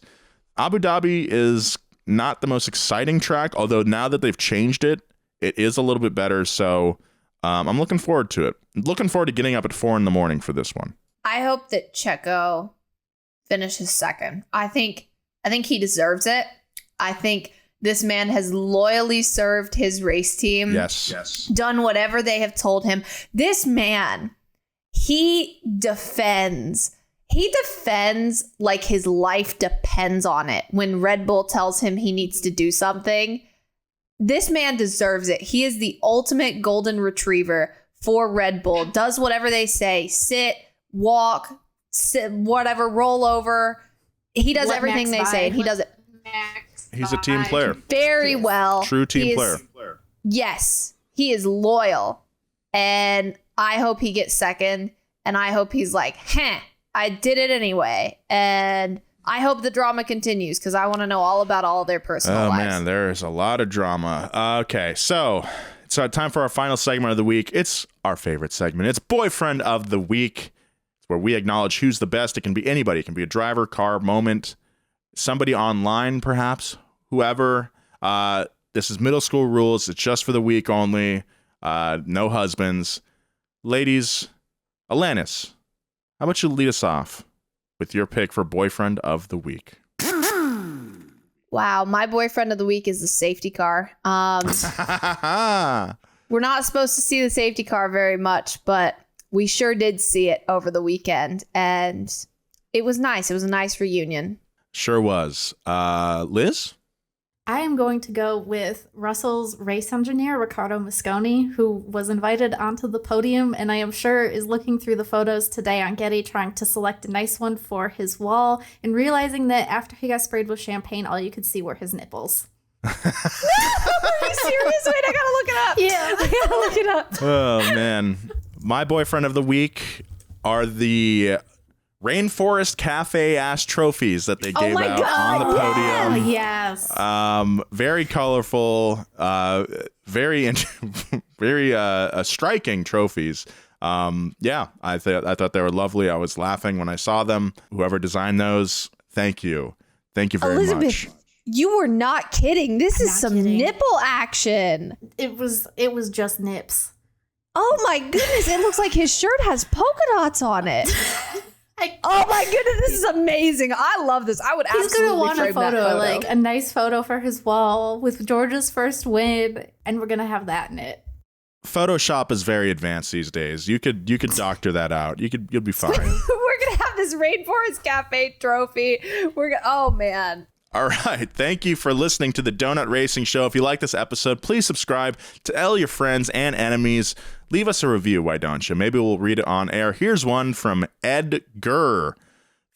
Abu Dhabi is not the most exciting track, although now that they've changed it, it is a little bit better. So I'm looking forward to it. Looking forward to getting up at 4 a.m. for this one. I hope that Checo finishes second. I think he deserves it. I think this man has loyally served his race team. Yes. Done whatever they have told him. This man, he defends. He defends like his life depends on it. When Red Bull tells him he needs to do something, this man deserves it. He is the ultimate golden retriever for Red Bull. Does whatever they say. Sit, walk, whatever, roll over. He does everything they say, and he does it. He's a team player. Very well. True team player. Yes, he is loyal. And I hope he gets second. And I hope he's like, I did it anyway. And I hope the drama continues because I want to know all about all their personal lives. Oh, man, there's a lot of drama. Okay, so it's time for our final segment of the week. It's our favorite segment. It's Boyfriend of the Week. It's where we acknowledge who's the best. It can be anybody. It can be a driver, car, moment, somebody online, perhaps, whoever. This is middle school rules. It's just for the week only. No husbands. Ladies, Alanis, how about you lead us off with your pick for Boyfriend of the Week? Wow, my Boyfriend of the Week is the safety car. We're not supposed to see the safety car very much, but we sure did see it over the weekend, and it was nice. It was a nice reunion. Sure was. Liz? I am going to go with Russell's race engineer, Riccardo Mosconi, who was invited onto the podium and I am sure is looking through the photos today on Getty, trying to select a nice one for his wall and realizing that after he got sprayed with champagne, all you could see were his nipples. No, are you serious? Wait, I gotta look it up. Yeah, I gotta look it up. Oh, man. My Boyfriend of the Week are the Rainforest Cafe ass trophies that they gave out on the podium. Yes. Very colorful, very striking trophies. I thought they were lovely. I was laughing when I saw them. Whoever designed those, thank you. Thank you very Elizabeth, much. You were not kidding. This is some nipple action. It was just nips. Oh my goodness. It looks like his shirt has polka dots on it. Oh my goodness, this is amazing. I love this. I would absolutely want a photo, like a nice photo for his wall with George's first win, and we're gonna have that in it. Photoshop is very advanced these days. You could doctor that out. You'll be fine. We're going to have this Rainforest Cafe trophy. Oh, man. All right. Thank you for listening to the Donut Racing Show. If you like this episode, please subscribe, tell your friends and enemies. Leave us a review, why don't you? Maybe we'll read it on air. Here's one from Edgar.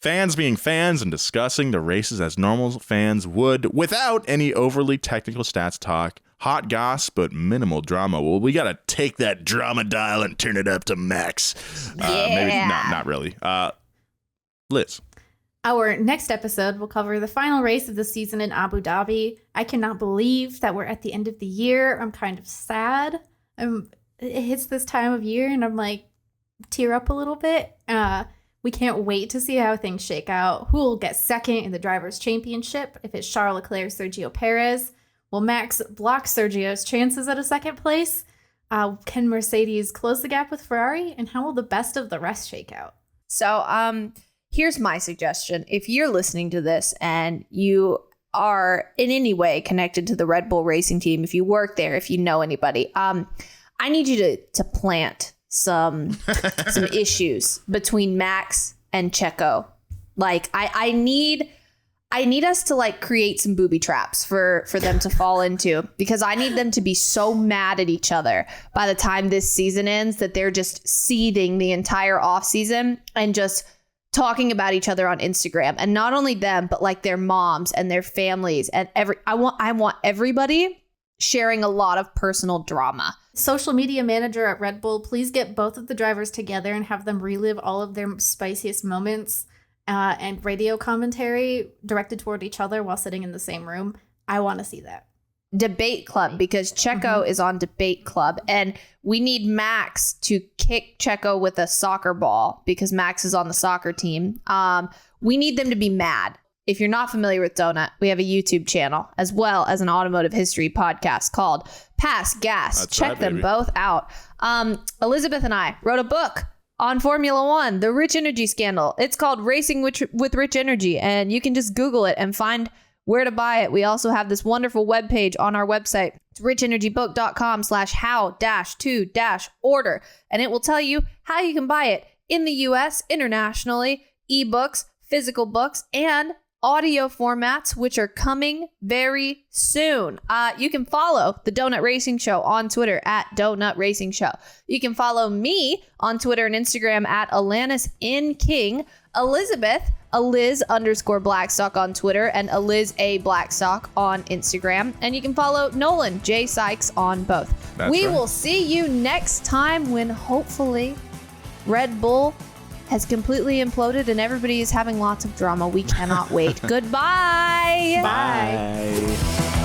Fans being fans and discussing the races as normal fans would without any overly technical stats talk. Hot goss, but minimal drama. Well, we got to take that drama dial and turn it up to max. Maybe not really. Liz. Our next episode will cover the final race of the season in Abu Dhabi. I cannot believe that we're at the end of the year. I'm kind of sad. It hits this time of year and I'm like, tear up a little bit. We can't wait to see how things shake out. Who will get second in the Drivers' Championship? If it's Charles Leclerc, Sergio Perez. Will Max block Sergio's chances at a second place? Can Mercedes close the gap with Ferrari? And how will the best of the rest shake out? So, here's my suggestion. If you're listening to this and you are in any way connected to the Red Bull racing team, if you work there, if you know anybody, I need you to plant some issues between Max and Checo. Like I need us to like create some booby traps for them to fall into, because I need them to be so mad at each other by the time this season ends that they're just seething the entire off season and just talking about each other on Instagram. And not only them, but like their moms and their families and I want everybody sharing a lot of personal drama. Social media manager at Red Bull, please get both of the drivers together and have them relive all of their spiciest moments and radio commentary directed toward each other while sitting in the same room. I want to see that. Debate Club, because Checo is on Debate Club, and we need Max to kick Checo with a soccer ball because Max is on the soccer team. We need them to be mad. If you're not familiar with Donut, we have a YouTube channel as well as an automotive history podcast called Pass Gas. Check them both out. Elizabeth and I wrote a book on Formula One, the Rich Energy scandal. It's called Racing with Rich Energy, and you can just Google it and find where to buy it. We also have this wonderful webpage on our website. It's richenergybook.com/how-to-order, and it will tell you how you can buy it in the US, internationally, ebooks, physical books, and audio formats, which are coming very soon. You can follow the Donut Racing Show on Twitter at Donut Racing Show. You can follow me on Twitter and Instagram at Alanis N. King. Elizabeth, Liz_Blackstock on Twitter and Liz A. Blackstock on Instagram. And you can follow Nolan J. Sykes on both. We will see you next time when hopefully Red Bull has completely imploded and everybody is having lots of drama. We cannot wait. Goodbye. Bye.